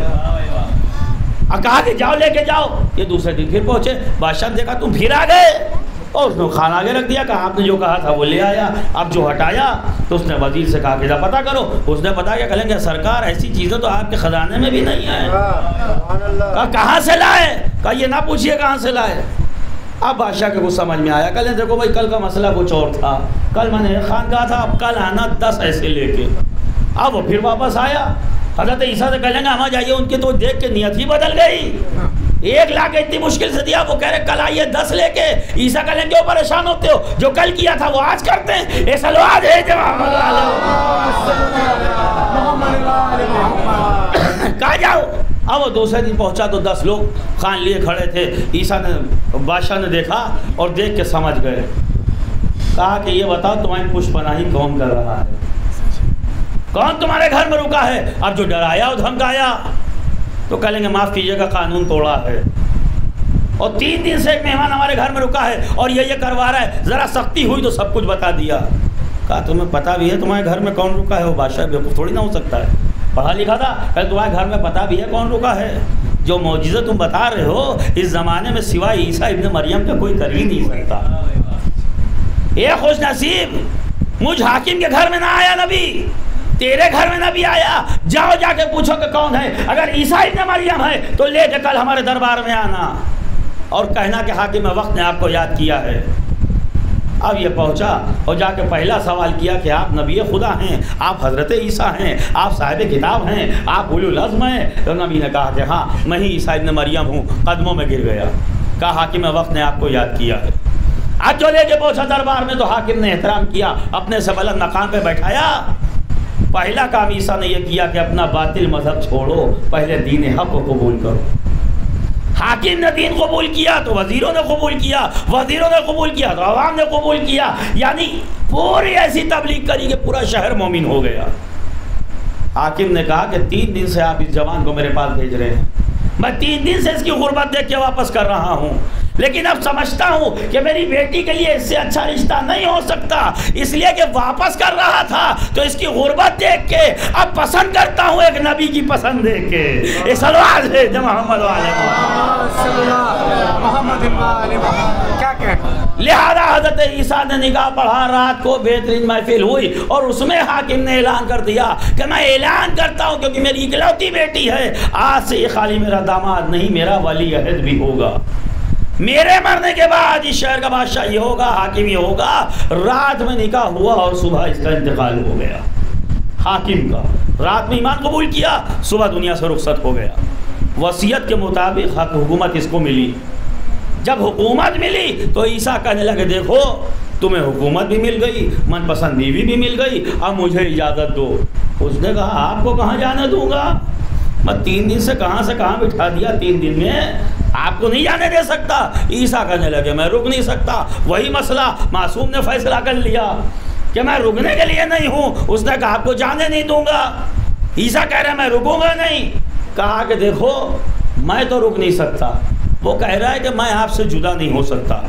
اور کہا کہ جاؤ لے کے جاؤ۔ یہ دوسرے دن پھر پہنچے، بادشاہ نے دیکھا تم پھر آ گئے، اور اس نے کھانا آگے رکھ دیا، کہا آپ نے جو کہا تھا وہ لے آیا۔ اب جو ہٹایا تو اس نے وزیر سے کہا کہ پتہ کرو، اس نے پتا کیا؟ کہیں گے سرکار ایسی چیزیں تو آپ کے خزانے میں بھی نہیں ہیں۔ کہا کہاں سے لائے؟ کہا یہ نہ پوچھئے کہاں سے لائے۔ اب بادشاہ کے کچھ سمجھ میں آیا، کہیں دیکھو بھائی کل کا مسئلہ کچھ اور تھا، کل میں نے خان کہا تھا اب کل آنا 10 ایسے لے کے۔ اب وہ پھر واپس آیا، حضرت عیسیٰ سے کہیں گے ہم جائیے، ان کی تو دیکھ کے نیت ہی بدل گئی، 1 لا کے اتنی مشکل سے دیا، وہ کہہ رہے کل آئیے 10 لے کے۔ عیسیٰ کہنے کیوں پریشان ہوتے ہو، جو کل کیا تھا وہ آج کرتے ہیں، اے سلوات ہے جواب کہا جاؤ۔ اب وہ دوسرے دن پہنچا تو 10 لوگ خان لیے کھڑے تھے۔ عیسیٰ نے بادشاہ نے دیکھا اور دیکھ کے سمجھ گئے، کہا کہ یہ بتاؤ تمہاری پشت پناہی کون کر رہا ہے، کون تمہارے گھر میں رکا ہے؟ اب جو ڈرایا اور دھمکایا تو کہیں گے معاف کیجیے گا قانون توڑا ہے، اور 3 دن سے ایک مہمان ہمارے گھر میں رکا ہے اور یہ کروا رہا ہے، ذرا سختی ہوئی تو سب کچھ بتا دیا۔ کہا تمہیں پتہ بھی ہے تمہارے گھر میں کون رکا ہے؟ وہ بادشاہ بیوقوف تھوڑی نہ ہو سکتا ہے، پڑھا لکھا تھا، کہ تمہارے گھر میں پتہ بھی ہے کون رکا ہے؟ جو معجزہ تم بتا رہے ہو اس زمانے میں سوائے عیسیٰ ابن مریم کا کوئی کر ہی نہیں سکتا۔ اے خوش نصیب، مجھ حاکم کے گھر میں نہ آیا نبی، تیرے گھر میں نبی آیا، جاؤ جا کے پوچھو کہ کون ہے، اگر عیسیٰ ابن مریم ہے تو لے کے کل ہمارے دربار میں آنا اور کہنا کہ حاکم وقت نے آپ کو یاد کیا ہے۔ اب یہ پہنچا اور جا کے پہلا سوال کیا کہ آپ نبی خدا ہیں، آپ حضرت عیسیٰ ہیں، آپ صاحب کتاب ہیں، آپ اولو العزم ہیں؟ تو نبی نے کہا کہ ہاں میں ہی عیسیٰ ابن مریم ہوں، قدموں میں گر گیا۔ کہا حاکم وقت نے آپ کو یاد کیا ہے۔ آج جو لے کے پہنچا دربار میں تو حاکم نے احترام کیا، اپنے سے بلند مقام پہ بیٹھایا۔ پہلا کام عیسیٰ نے یہ کیا کہ اپنا باطل مذہب چھوڑو، پہلے دین حق کو قبول کرو۔ حاکم نے دین قبول کیا تو وزیروں نے قبول کیا، وزیروں نے قبول کیا تو عوام نے قبول کیا، یعنی پوری ایسی تبلیغ کری کہ پورا شہر مومن ہو گیا۔ حاکم نے کہا کہ 3 دن سے آپ اس جوان کو میرے پاس بھیج رہے ہیں، میں 3 دن سے اس کی غربت دیکھ کے واپس کر رہا ہوں، لیکن اب سمجھتا ہوں کہ میری بیٹی کے لیے اس سے اچھا رشتہ نہیں ہو سکتا، اس لیے کہ واپس کر رہا تھا تو اس کی غربت دیکھ کے اب پسند کرتا ہوں ایک نبی کی پسند دیکھ کے۔ یہ سلوات ہے جو محمد کیا کہہ، لہذا حضرت عیسیٰ نے نگاہ پڑھا، رات کو بہترین محفل ہوئی اور اس میں حاکم نے اعلان کر دیا کہ میں اعلان کرتا ہوں کیونکہ میری اکلوتی بیٹی ہے، آج سے یہ خالی میرا داماد نہیں میرا ولی عہد بھی ہوگا، میرے مرنے کے بعد اس شہر کا بادشاہ یہ ہوگا، حاکم یہ ہوگا۔ رات میں نکاح ہوا اور صبح اس کا انتقال ہو گیا۔ حاکم کا رات میں ایمان قبول کیا، صبح دنیا سے رخصت ہو گیا۔ وصیت کے مطابق حکومت اس کو ملی۔ جب حکومت ملی تو عیسیٰ کہنے لگے دیکھو تمہیں حکومت بھی مل گئی، من پسند بیوی بھی مل گئی، اب مجھے اجازت دو۔ اس نے کہا آپ کو کہاں جانے دوں گا، میں 3 دن سے کہاں بٹھا دیا، 3 دن میں آپ کو نہیں جانے دے سکتا۔ عیسیٰ کہنے لگے میں رک نہیں سکتا، وہی مسئلہ معصوم نے فیصلہ کر لیا کہ میں رکنے کے لیے نہیں ہوں۔ اس نے کہا آپ کو جانے نہیں دوں گا، عیسیٰ کہہ رہا ہے میں رکوں گا نہیں۔ کہا کہ دیکھو میں تو رک نہیں سکتا، وہ کہہ رہا ہے کہ میں آپ سے جدا نہیں ہو سکتا،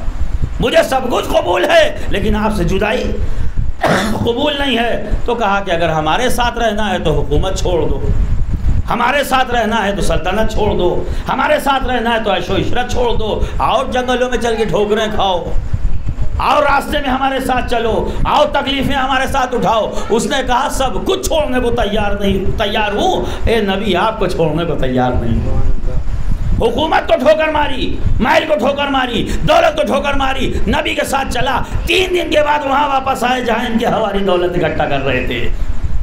مجھے سب کچھ قبول ہے لیکن آپ سے جدائی قبول نہیں ہے تو کہا کہ اگر ہمارے ساتھ رہنا ہے تو حکومت چھوڑ دو، ہمارے ساتھ رہنا ہے تو سلطنت چھوڑ دو، ہمارے ساتھ رہنا ہے تو عیش و عشرت چھوڑ دو، آؤ جنگلوں میں چل کے ٹھوکریں کھاؤ، آؤ راستے میں ہمارے ساتھ چلو، آؤ تکلیفیں ہمارے ساتھ اٹھاؤ۔ اس نے کہا سب کچھ چھوڑنے کو تیار ہوں، اے نبی آپ کو چھوڑنے کو تیار نہیں ہوں۔ حکومت کو ٹھوکر ماری، محل کو ٹھوکر ماری، دولت کو ٹھوکر ماری، نبی کے ساتھ چلا۔ 3 دن کے بعد وہاں واپس آئے جہاں ان کے حواری دولت اکٹھا کر رہے تھے۔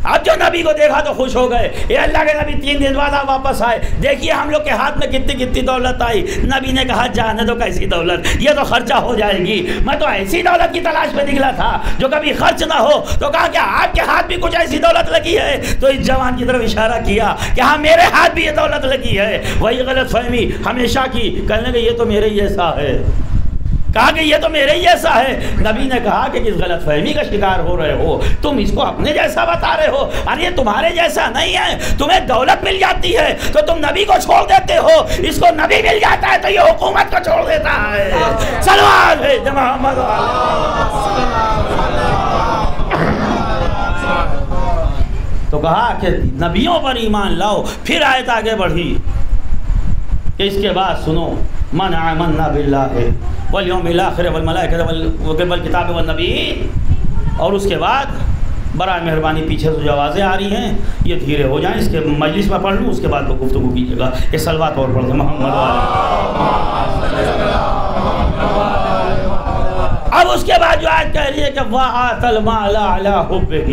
اب جو نبی کو دیکھا تو خوش ہو گئے، اے اللہ کے نبی 3 دن بعد آپ واپس آئے، دیکھیے ہم لوگ کے ہاتھ میں کتنی دولت آئی۔ نبی نے کہا جانے دو کیسی دولت، یہ تو خرچہ ہو جائے گی، میں تو ایسی دولت کی تلاش میں نکلا تھا جو کبھی خرچ نہ ہو۔ تو کہا کہ آپ کے ہاتھ بھی کچھ ایسی دولت لگی ہے؟ تو اس جوان کی طرف اشارہ کیا کہ ہاں میرے ہاتھ بھی یہ دولت لگی ہے۔ وہی غلط فہمی ہمیشہ کی، کہنے کہ یہ تو میرے جیسا ہے، کہا کہ یہ تو میرے ہی جیسا ہے۔ نبی نے کہا کہ کس غلط فہمی کا شکار ہو رہے ہو، تم اس کو اپنے جیسا بتا رہے ہو، ارے یہ تمہارے جیسا نہیں ہے۔ تمہیں دولت مل جاتی ہے تو تم نبی کو چھوڑ دیتے ہو، اس کو نبی مل جاتا ہے تو یہ حکومت کو چھوڑ دیتا ہے۔ صلوات ہے محمد۔ تو کہا کہ نبیوں پر ایمان لاؤ۔ پھر آیت آگے بڑھی کہ اس کے بعد سنو، من آمنا باللہ والیوم الاخر والملائکۃ والکتاب والنبیین، اور اس کے بعد برائے مہربانی پیچھے سے جو آوازیں آ رہی ہیں یہ دھیرے ہو جائیں، اس کے مجلس میں پڑھ لوں، اس کے بعد تو گفتگو کیجیے گا۔ یہ صلوات اور پڑھ دیں محمد۔ اب اس کے بعد جو آیت کہہ رہی ہے کہ وَآتَ الْمَالَ عَلَىٰ حُبِّهِ،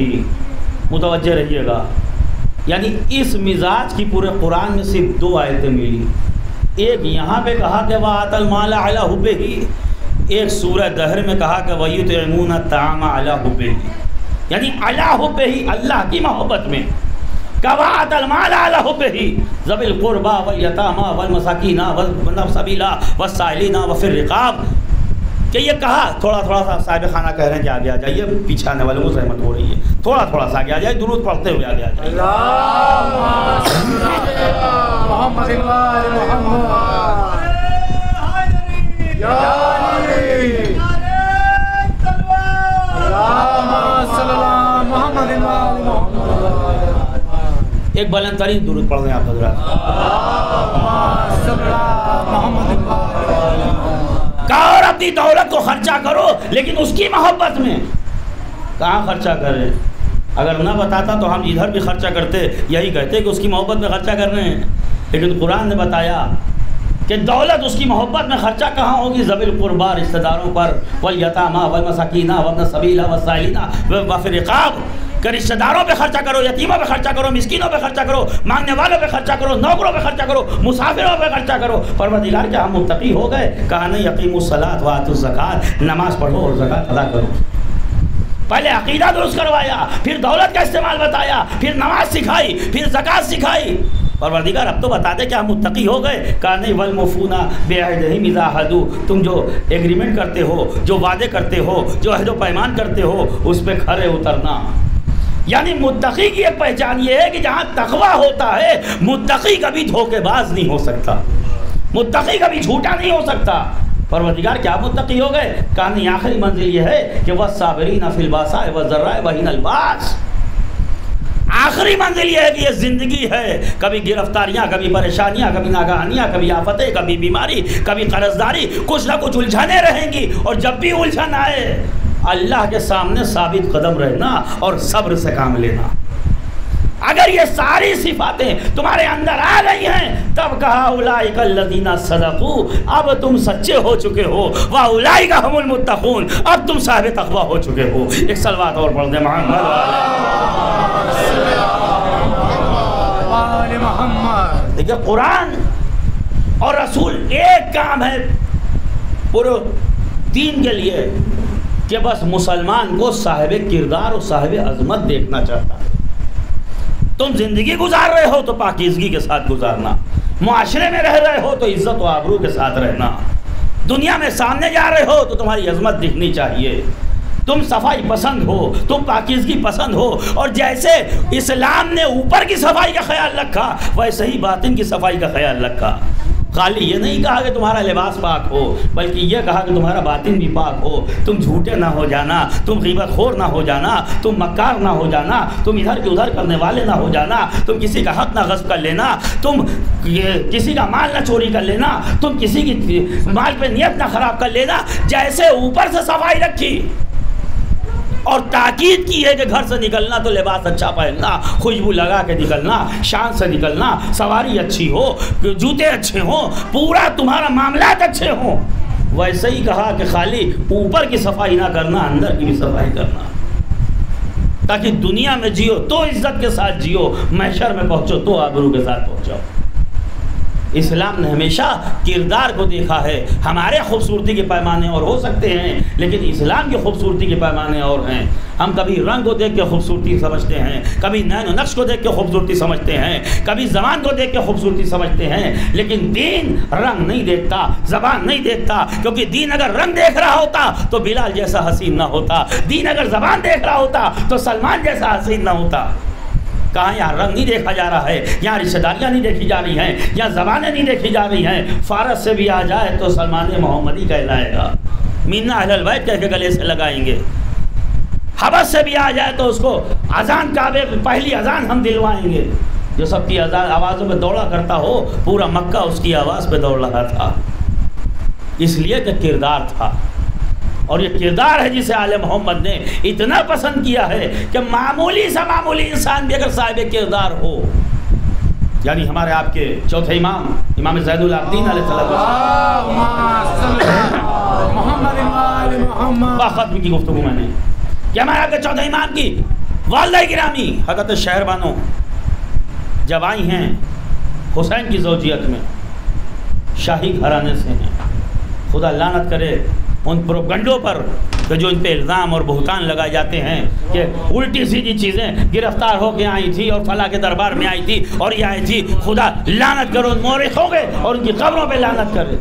متوجہ رہیے گا، یعنی اس مزاج کی پورے قرآن میں صرف 2 آیتیں ملی۔ ایک یہاں پہ کہا کہ وَآتَ الْمَالَ عَلَىٰ حُبِّهِ، ایک سورہ دہر میں کہا کہ وَيُطْعِمُونَ الطَّعَامَ عَلَىٰ حُبِّهِ، یعنی عَلَىٰ حُبِّهِ، اللہ کی محبت میں۔ وَآتَ الْمَالَ عَلَىٰ حُبِّهِ ذَوِي الْقُرْبَىٰ وَالْيَتَامَىٰ وَالْمَسَاكِينَ وَابْنَ السَّبِيلِ وَالسَّائِلِينَ وَفِي الرِّقَابِ، کہ یہ کہا تھوڑا سا صاحب خانہ کہہ رہے ہیں کہ آگے آ جائیے، پیچھے آنے والوں کو زحمت ہو رہی ہے، تھوڑا سا آگے آ جائے، درود پڑھتے ہوئے آگے آ جائیے۔ ایک بلند ترین درود پڑھ رہے ہیں آپ حضرات۔ کہا اور اپنی دولت کو خرچہ کرو لیکن اس کی محبت میں۔ کہاں خرچہ کریں؟ اگر نہ بتاتا تو ہم ادھر بھی خرچہ کرتے، یہی کہتے کہ اس کی محبت میں خرچہ کر رہے ہیں، لیکن قرآن نے بتایا کہ دولت اس کی محبت میں خرچہ کہاں ہوگی؟ ذوی القربیٰ، رشتہ داروں پر، والیتامىٰ والمساکین وابن السبیل والسائلین وفی الرقاب، کہ رشتہ داروں پہ خرچہ کرو، یتیموں پہ خرچہ کرو، مسکینوں پہ خرچہ کرو، مانگنے والوں پہ خرچہ کرو، نوکروں پہ خرچہ کرو، مسافروں پہ خرچہ کرو۔ پروردگار کیا ہم متقی ہو گئے؟ کہا نہیں، اقیموا الصلاۃ وآتوا الزکاۃ، نماز پڑھو اور زکوٰۃ ادا کرو۔ پہلے عقیدہ درست کروایا، پھر دولت کا استعمال بتایا، پھر نماز سکھائی، پھر زکوٰۃ سکھائی۔ پروردگار اب تو بتا دے کہ ہم متقی ہو گئے۔ کہا نہیں، والموفون بعہدہم اذا عاہدوا، تم جو ایگریمنٹ کرتے ہو، جو وعدے کرتے ہو، جو عہد و پیمان کرتے ہو، اس پہ کھرے اترنا۔ یعنی متقی کی ایک پہچان یہ ہے کہ جہاں تقویٰ ہوتا ہے متقی کبھی دھوکے باز نہیں ہو سکتا، متقی کبھی جھوٹا نہیں ہو سکتا۔ پروردگار کیا متقی ہو گئے؟ کہا نہیں، آخری منزل یہ ہے کہ والصابرین فی الباساء والضراء وحین الباس، آخری منزل یہ ہے کہ یہ زندگی ہے، کبھی گرفتاریاں، کبھی پریشانیاں، کبھی ناگہانیاں، کبھی آفتیں، کبھی بیماری، کبھی قرض داری، کچھ نہ کچھ الجھنیں رہیں گی، اور جب بھی الجھن آئے اللہ کے سامنے ثابت قدم رہنا اور صبر سے کام لینا۔ اگر یہ ساری صفاتیں تمہارے اندر آ گئی ہیں تب کہا اولئک الذین صدقوا، اب تم سچے ہو چکے ہو، واولئک هم المتقون، اب تم صاحب تقویٰ ہو چکے ہو۔ ایک صلوات اور پڑھ دیں محمد۔ دیکھیں قرآن اور رسول ایک کام ہے پورے دین کے لیے کہ بس مسلمان کو صاحب کردار اور صاحب عظمت دیکھنا چاہتا ہے۔ تم زندگی گزار رہے ہو تو پاکیزگی کے ساتھ گزارنا، معاشرے میں رہ رہے ہو تو عزت و آبرو کے ساتھ رہنا، دنیا میں سامنے جا رہے ہو تو تمہاری عظمت دکھنی چاہیے، تم صفائی پسند ہو، تم پاکیزگی پسند ہو، اور جیسے اسلام نے اوپر کی صفائی کا خیال رکھا ویسے ہی باطن کی صفائی کا خیال رکھا۔ خالی یہ نہیں کہا کہ تمہارا لباس پاک ہو، بلکہ یہ کہا کہ تمہارا باطن بھی پاک ہو، تم جھوٹے نہ ہو جانا، تم غیبت خور نہ ہو جانا، تم مکار نہ ہو جانا، تم ادھر کے ادھر کرنے والے نہ ہو جانا، تم کسی کا حق نہ غصب کر لینا، تم کسی کا مال نہ چوری کر لینا، تم کسی کی مال پہ نیت نہ خراب کر لینا۔ جیسے اوپر سے صفائی رکھی اور تاکید کی ہے کہ گھر سے نکلنا تو لباس اچھا پہننا، خوشبو لگا کے نکلنا، شان سے نکلنا، سواری اچھی ہو، جوتے اچھے ہوں، پورا تمہارا معاملات اچھے ہوں، ویسے ہی کہا کہ خالی اوپر کی صفائی نہ کرنا، اندر کی بھی صفائی کرنا، تاکہ دنیا میں جیو تو عزت کے ساتھ جیو، محشر میں پہنچو تو آبرو کے ساتھ پہنچو۔ اسلام نے ہمیشہ کردار کو دیکھا ہے۔ ہمارے خوبصورتی کے پیمانے اور ہو سکتے ہیں، لیکن اسلام کی خوبصورتی کے پیمانے اور ہیں۔ ہم کبھی رنگ کو دیکھ کے خوبصورتی سمجھتے ہیں، کبھی نین و نقش کو دیکھ کے خوبصورتی سمجھتے ہیں، کبھی زبان کو دیکھ کے خوبصورتی سمجھتے ہیں، لیکن دین رنگ نہیں دیکھتا، زبان نہیں دیکھتا، کیونکہ دین اگر رنگ دیکھ رہا ہوتا تو بلال جیسا حسین نہ ہوتا، دین اگر زبان دیکھ رہا ہوتا تو سلمان جیسا حسین نہ ہوتا۔ کہاں یہاں رنگ نہیں دیکھا جا رہا ہے، یہاں رشتہ داریاں نہیں دیکھی جا رہی ہیں، یہاں زبانیں نہیں دیکھی جا رہی ہیں۔ فارس سے بھی آ جائے تو سلمان محمدی کہلائے گا، مینا اہل البیت کہہ کے گلے سے لگائیں گے۔ حبش سے بھی آ جائے تو اس کو اذان کعبے پہلی اذان ہم دلوائیں گے، جو سب کی آوازوں میں دوڑا کرتا ہو، پورا مکہ اس کی آواز پہ دوڑ رہا تھا، اس لیے کہ کردار تھا۔ اور یہ کردار ہے جسے آل محمد نے اتنا پسند کیا ہے کہ معمولی سا معمولی انسان بھی اگر صاحب کردار ہو، یعنی ہمارے آپ کے چوتھے امام امام زین العابدین علیہ السلام ختم کی گفتگو میں نے کہ ہمارے آپ کے چوتھے امام کی والدہ گرامی حضرت شہر بانو جب آئی ہیں حسین کی زوجیت میں، شاہی گھرانے سے ہیں، خدا لعنت کرے ان پروپگنڈوں پر کہ جو ان پہ الزام اور بہتان لگائے جاتے ہیں کہ الٹی سیدھی چیزیں گرفتار ہو کے آئی تھی اور فلاں کے دربار میں آئی تھی اور یہ آئی تھی، خدا لعنت کرو ان مورخوں پہ اور ان کی قبروں پہ لعنت کرے۔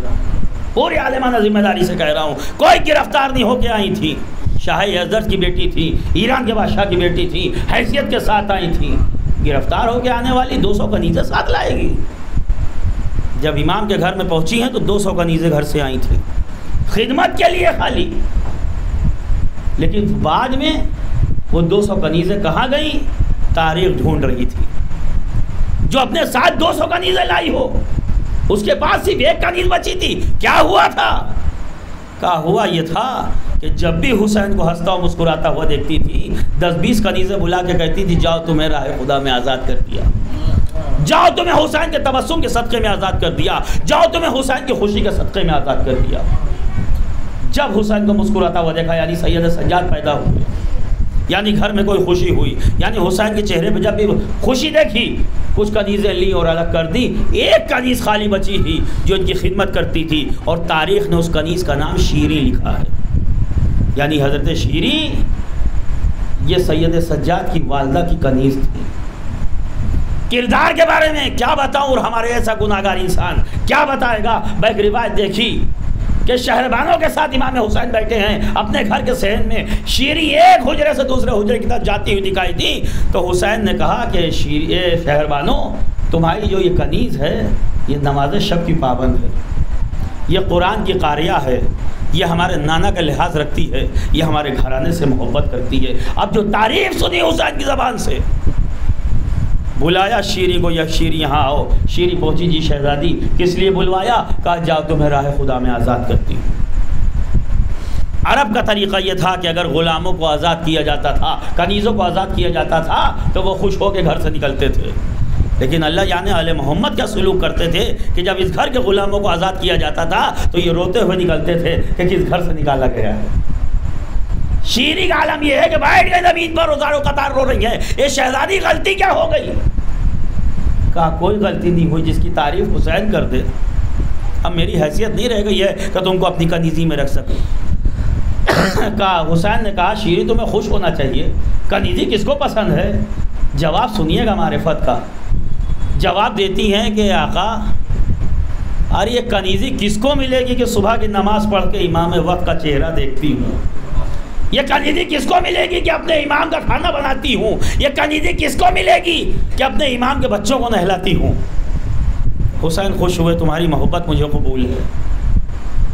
پوری عالمانہ ذمہ داری سے کہہ رہا ہوں، کوئی گرفتار نہیں ہو کے آئی تھی، شاہ یزدجرد کی بیٹی تھی، ایران کے بادشاہ کی بیٹی تھی، حیثیت کے ساتھ آئی تھی۔ گرفتار ہو کے آنے والی 200 کنیزیں ساتھ لائے گی؟ جب امام کے گھر میں پہنچی ہیں تو 200 کنیزیں گھر سے آئی تھیں خدمت کے لیے خالی، لیکن بعد میں وہ 200 کنیزیں کہاں گئیں؟ تاریخ ڈھونڈ رہی تھی۔ جو اپنے ساتھ 200 کنیزیں لائی ہو، اس کے پاس صرف ایک کنیز بچی تھی، کیا ہوا تھا؟ کہا ہوا یہ تھا کہ جب بھی حسین کو ہنستا و مسکراتا ہوا دیکھتی تھی، 10-20 کنیزیں بلا کے کہتی تھی جاؤ تمہیں راہ خدا میں آزاد کر دیا، جاؤ تمہیں حسین کے تبسم کے صدقے میں آزاد کر دیا، جاؤ تمہیں حسین کی خوشی کے صدقے میں آزاد کر دیا۔ جب حسین کو مسکراتا ہوا دیکھا، یعنی سید سجاد پیدا ہوئے، یعنی گھر میں کوئی خوشی ہوئی، یعنی حسین کے چہرے پہ جب بھی خوشی دیکھی، کچھ کنیزیں لی اور الگ کر دی، ایک کنیز خالی بچی تھی جو ان کی خدمت کرتی تھی، اور تاریخ نے اس کنیز کا نام شیریں لکھا ہے، یعنی حضرت شیریں یہ سید سجاد کی والدہ کی کنیز تھی۔ کردار کے بارے میں کیا بتاؤں، اور ہمارے ایسا گناہگار انسان کیا بتائے گا؟ میں ایک روایت دیکھی کہ شہربانوں کے ساتھ امام حسین بیٹھے ہیں اپنے گھر کے صحن میں، شیریں ایک حجرے سے دوسرے حجرے کی طرف جاتی ہوئی دکھائی دی، تو حسین نے کہا کہ شہربانوں تمہاری جو یہ کنیز ہے یہ نماز شب کی پابند ہے، یہ قرآن کی قاریہ ہے، یہ ہمارے نانا کا لحاظ رکھتی ہے، یہ ہمارے گھرانے سے محبت کرتی ہے۔ اب جو تعریف سنی حسین کی زبان سے، بلایا شیریں کو، یا شیریں یہاں آؤ۔ شیریں پہنچی، جی شہزادی کس لیے بلوایا؟ کہا جاؤ تمہیں راہ خدا میں آزاد کرتی ہوں۔ عرب کا طریقہ یہ تھا کہ اگر غلاموں کو آزاد کیا جاتا تھا، کنیزوں کو آزاد کیا جاتا تھا تو وہ خوش ہو کے گھر سے نکلتے تھے، لیکن اللہ جانے آل محمد کیا سلوک کرتے تھے کہ جب اس گھر کے غلاموں کو آزاد کیا جاتا تھا تو یہ روتے ہوئے نکلتے تھے کہ کس گھر سے نکالا گیا ہے۔ شیریں کا عالم یہ ہے کہ بیٹھ گئے زمین پر روزاروں قطار رو رہی ہے، یہ شہزادی غلطی کیا ہو گئی؟ کہا کوئی غلطی نہیں ہوئی جس کی تعریف حسین کر دے، اب میری حیثیت نہیں رہ گئی ہے کہ تم کو اپنی کنیزی میں رکھ سکوں۔ کہا حسین نے کہا شیریں تمہیں خوش ہونا چاہیے، کنیزی کس کو پسند ہے؟ جواب سنیے گا معرفت کا، جواب دیتی ہیں کہ آقا ارے یہ کنیزی کس کو ملے گی کہ صبح کی نماز پڑھ کے امام وقت کا چہرہ دیکھتی ہوں، یہ کنیزی کس کو ملے گی کہ اپنے امام کا کھانا بناتی ہوں، یہ کنیزی کس کو ملے گی کہ اپنے امام کے بچوں کو نہلاتی ہوں۔ حسین خوش ہوئے، تمہاری محبت مجھے قبول ہے۔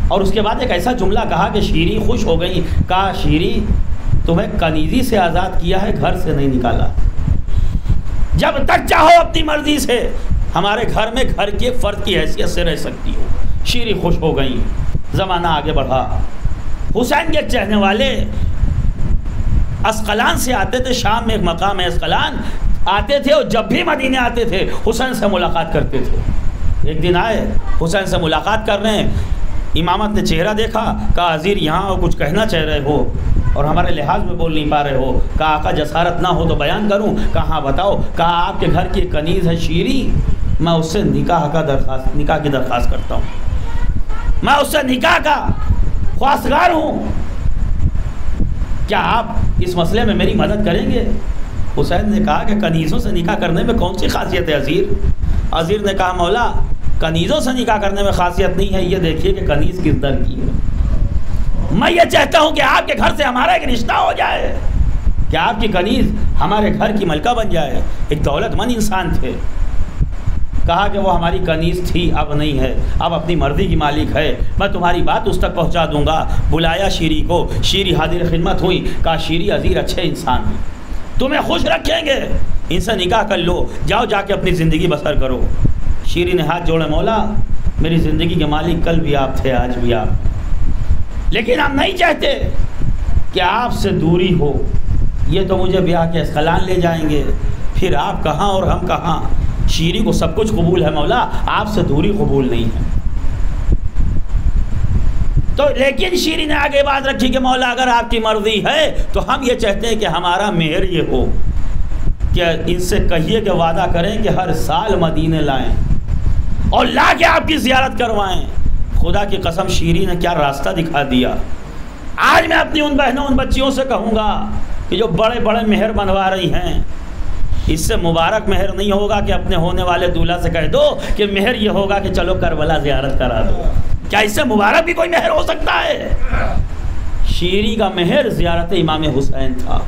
اور اس کے بعد ایک ایسا جملہ کہا کہ شیریں خوش ہو گئی، کہا شیریں تمہیں کنیزی سے آزاد کیا ہے، گھر سے نہیں نکالا، جب تک چاہو اپنی مرضی سے ہمارے گھر میں گھر کے فرد کی حیثیت سے رہ سکتی ہو۔ شیریں خوش ہو گئی۔ زمانہ آگے بڑھا، حسین کے چہنے والے اسقلان سے آتے تھے، شام میں ایک مقام ہے اسقلان، آتے تھے اور جب بھی مدینے آتے تھے حسین سے ملاقات کرتے تھے۔ ایک دن آئے، حسین سے ملاقات کر رہے ہیں، امامت نے چہرہ دیکھا، کہا عزیر یہاں کچھ کہنا چاہ رہے ہو اور ہمارے لحاظ میں بول نہیں پا رہے ہو؟ کہا آقا جسارت نہ ہو تو بیان کروں؟ کہا ہاں بتاؤ۔ کہا آپ کے گھر کی کنیز ہے شیریں، میں اس سے نکاح کی درخواست کرتا ہوں، میں اس سے نکاح کا خواستگار ہوں، کیا آپ اس مسئلے میں میری مدد کریں گے؟ حسین نے کہا کہ کنیزوں سے نکاح کرنے میں کون سی خاصیت ہے عزیر؟ عزیر نے کہا مولا کنیزوں سے نکاح کرنے میں خاصیت نہیں ہے، یہ دیکھیے کہ کنیز کس در کی ہے۔ میں یہ چاہتا ہوں کہ آپ کے گھر سے ہمارا ایک رشتہ ہو جائے، کہ آپ کی کنیز ہمارے گھر کی ملکہ بن جائے۔ ایک دولت مند انسان تھے، کہا کہ وہ ہماری کنیز تھی، اب نہیں ہے، اب اپنی مرضی کی مالک ہے، میں تمہاری بات اس تک پہنچا دوں گا۔ بلایا شیریں کو، شیریں حاضر خدمت ہوئی، کہا شیریں عزیر اچھے انسان ہیں، تمہیں خوش رکھیں گے، ان سے نکاح کر لو، جاؤ جا کے اپنی زندگی بسر کرو۔ شیریں نے ہاتھ جوڑے، مولا میری زندگی کے مالک کل بھی آپ تھے، آج بھی آپ، لیکن ہم نہیں چاہتے کہ آپ سے دوری ہو، یہ تو مجھے بیاہ کے اسقلان لے جائیں گے، پھر آپ کہاں اور ہم کہاں۔ شیریں کو سب کچھ قبول ہے مولا، آپ سے دوری قبول نہیں ہے۔ تو لیکن شیریں نے آگے بات رکھی کہ مولا اگر آپ کی مرضی ہے تو ہم یہ چاہتے ہیں کہ ہمارا مہر یہ ہو کہ ان سے کہیے کہ وعدہ کریں کہ ہر سال مدینے لائیں اور لا کے آپ کی زیارت کروائیں۔ خدا کی قسم شیریں نے کیا راستہ دکھا دیا۔ آج میں اپنی ان بہنوں ان بچیوں سے کہوں گا کہ جو بڑے بڑے مہر بنوا رہی ہیں، اس سے مبارک مہر نہیں ہوگا کہ اپنے ہونے والے دولہا سے کہہ دو کہ مہر یہ ہوگا کہ چلو کربلا زیارت کرا دو۔ کیا اس سے مبارک بھی کوئی مہر ہو سکتا ہے؟ شیریں کا مہر زیارت امام حسین تھا،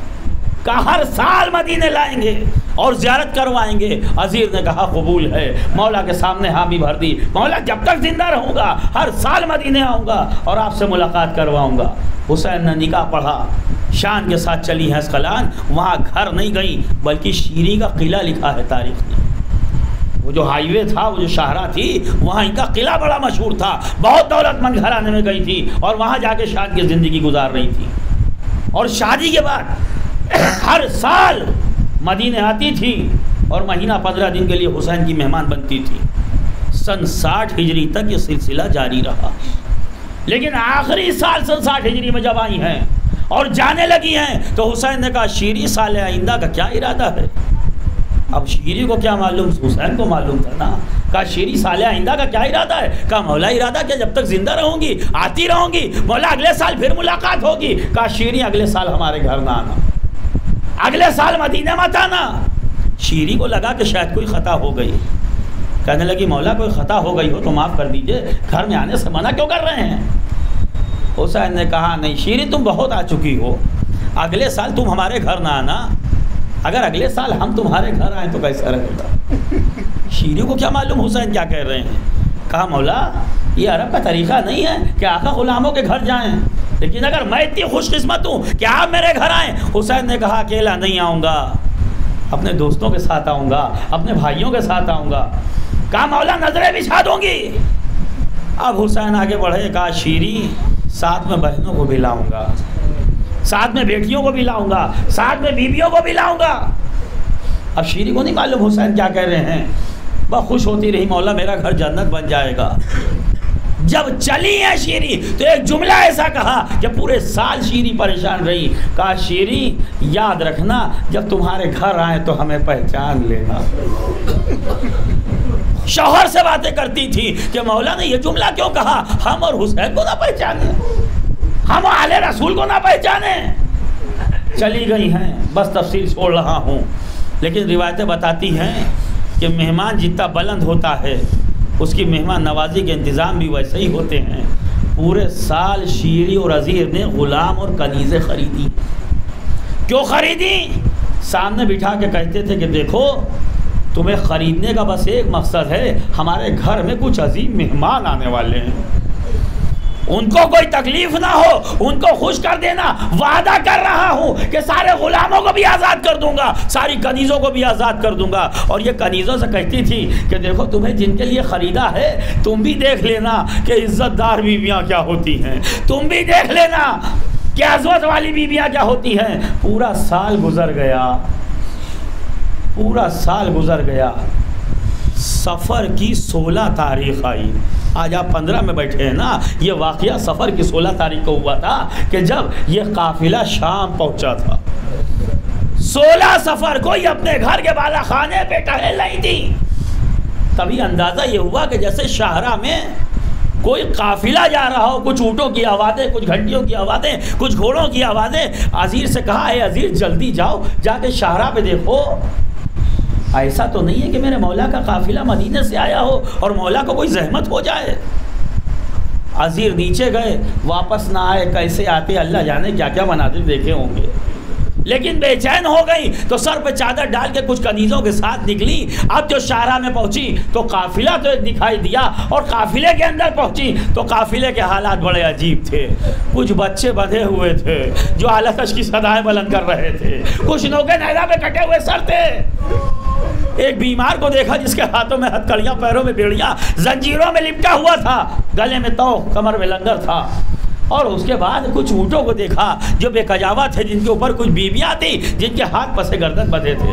کہا ہر سال مدینے لائیں گے اور زیارت کروائیں گے۔ عزیر نے کہا قبول ہے، مولا کے سامنے حامی بھر دی، مولا جب تک زندہ رہوں گا ہر سال مدینے آؤں گا اور آپ سے ملاقات کرواؤں گا۔ حسین نے نکاح پڑھا، شان کے ساتھ چلی ہے اسقلان، وہاں گھر نہیں گئی بلکہ شیریں کا قلعہ لکھا ہے تاریخ نے۔ وہ جو ہائی وے تھا، وہ جو شاہراہ تھی، وہاں ان کا قلعہ بڑا مشہور تھا، بہت دولت مند گھرانے میں گئی تھی اور وہاں جا کے شان کی زندگی گزار رہی تھی۔ اور شادی کے بعد ہر سال مدینے آتی تھی اور مہینہ 15 دن کے لیے حسین کی مہمان بنتی تھی۔ سن 60 ہجری تک یہ سلسلہ جاری رہا، لیکن آخری سال سن 60 ہجری میں جب آئی ہیں اور جانے لگی ہیں تو حسین نے کہا شیریں سال آئندہ کا کیا ارادہ ہے؟ اب شیریں کو کیا معلوم، حسین کو معلوم تھا نا۔ کہا شیریں سال آئندہ کا کیا ارادہ ہے؟ کہا مولا ارادہ کیا، جب تک زندہ رہوں گی آتی رہوں گی، مولا اگلے سال پھر ملاقات ہوگی۔ کہا شیریں اگلے سال ہمارے گھر نہ آنا، اگلے سال مدینے مت آنا۔ شیریں کو لگا کہ شاید کوئی خطا ہو گئی، کہنے لگی مولا کوئی خطا ہو گئی ہو تو معاف کر دیجئے، گھر میں آنے سے منع کیوں کر رہے ہیں؟ حسین نے کہا نہیں شیریں تم بہت آ چکی ہو، اگلے سال تم ہمارے گھر نہ آنا، اگر اگلے سال ہم تمہارے گھر آئیں تو کیسا رہے گا؟ شیریں کو کیا معلوم حسین کیا کہہ رہے ہیں۔ کہا مولا یہ عرب کا طریقہ نہیں ہے کہ آقا غلاموں کے گھر جائیں، لیکن اگر میں اتنی خوش قسمت ہوں کہ آپ میرے گھر آئیں۔ حسین نے کہا اکیلا نہیں آؤں گا، اپنے دوستوں کے ساتھ آؤں گا، اپنے بھائیوں کے ساتھ آؤں گا۔ کہا مولا نظریں بچھا دوں گی۔ اب حسین آگے بڑھے، کہا شیریں ساتھ میں بہنوں کو بھی لاؤں گا، ساتھ میں بیٹیوں کو بھی لاؤں گا، ساتھ میں بیویوں کو بھی لاؤں گا۔ اب شیریں کو نہیں معلوم حسین کیا کہہ رہے ہیں، بہت خوش ہوتی رہی، مولا میرا گھر جنت بن جائے گا۔ جب چلی ہے شیریں تو ایک جملہ ایسا کہا کہ پورے سال شیریں پریشان رہی۔ کہا شیریں یاد رکھنا جب تمہارے گھر آئیں تو ہمیں پہچان لینا۔ شوہر سے باتیں کرتی تھی کہ مولا نے یہ جملہ کیوں کہا، ہم اور حسین کو نہ پہچانے، ہم آل رسول کو نہ پہچانے۔ چلی گئی ہیں، بس تفصیل چھوڑ رہا ہوں، لیکن روایتیں بتاتی ہیں کہ مہمان جتنا بلند ہوتا ہے اس کی مہمان نوازی کے انتظام بھی ویسے ہی ہوتے ہیں۔ پورے سال شیریں اور عزیر نے غلام اور کنیزیں خریدی۔ کیوں خریدی؟ سامنے بٹھا کے کہتے تھے کہ دیکھو تمہیں خریدنے کا بس ایک مقصد ہے، ہمارے گھر میں کچھ عظیم مہمان آنے والے ہیں، ان کو کوئی تکلیف نہ ہو، ان کو خوش کر دینا۔ وعدہ کر رہا ہوں کہ سارے غلاموں کو بھی آزاد کر دوں گا، ساری کنیزوں کو بھی آزاد کر دوں گا۔ اور یہ کنیزوں سے کہتی تھی کہ دیکھو تمہیں جن کے لیے خریدا ہے تم بھی دیکھ لینا کہ عزت دار بیویاں کیا ہوتی ہیں، تم بھی دیکھ لینا کہ عظمت والی بیویاں کیا ہوتی ہیں۔ پورا سال گزر گیا، پورا سال گزر گیا، سفر کی 16 تاریخ آئی۔ آج آپ 15 میں بیٹھے ہیں نا، یہ واقعہ سفر کی 16 تاریخ کو ہوا تھا کہ جب یہ قافلہ شام پہنچا تھا۔ 16 سفر کو یہ اپنے گھر کے بالا خانے پہ ٹہل رہی تھی۔ تبھی اندازہ یہ ہوا کہ جیسے شاہراہ میں کوئی قافلہ جا رہا ہو، کچھ اونٹوں کی آوازیں، کچھ گھنٹیوں کی آوازیں، کچھ گھوڑوں کی آوازیں۔ عزیر سے کہا اے عزیر جلدی جاؤ، جا کے شاہراہ پہ دیکھو ایسا تو نہیں ہے کہ میرے مولا کا قافلہ مدینے سے آیا ہو اور مولا کو کوئی زحمت ہو جائے۔ عزیر نیچے گئے، واپس نہ آئے، کیسے آتے اللہ جانے کیا کیا مناظر دیکھے ہوں گے، لیکن بے چین ہو گئی تو سر پہ چادر ڈال کے کچھ کنیزوں کے ساتھ نکلی۔ اب جو شاہراہ میں پہنچی تو قافلہ تو ایک دکھائی دیا، اور قافلے کے اندر پہنچی تو قافلے کے حالات بڑے عجیب تھے۔ کچھ بچے بندھے ہوئے تھے جو اعلیٰ تش کی صدائیں بلند کر رہے تھے، کچھ نوکے نیزہ پہ کٹے ہوئے سر تھے۔ ایک بیمار کو دیکھا جس کے ہاتھوں میں ہتھکڑیاں، پیروں میں بیڑیاں، زنجیروں میں لپٹا ہوا تھا، گلے میں توق، کمر میں لنگر تھا۔ اور اس کے بعد کچھ اونٹوں کو دیکھا جو بے کجاوا تھے، جن کے اوپر کچھ بیویاں تھیں جن کے ہاتھ پسے گردن بندھے تھے۔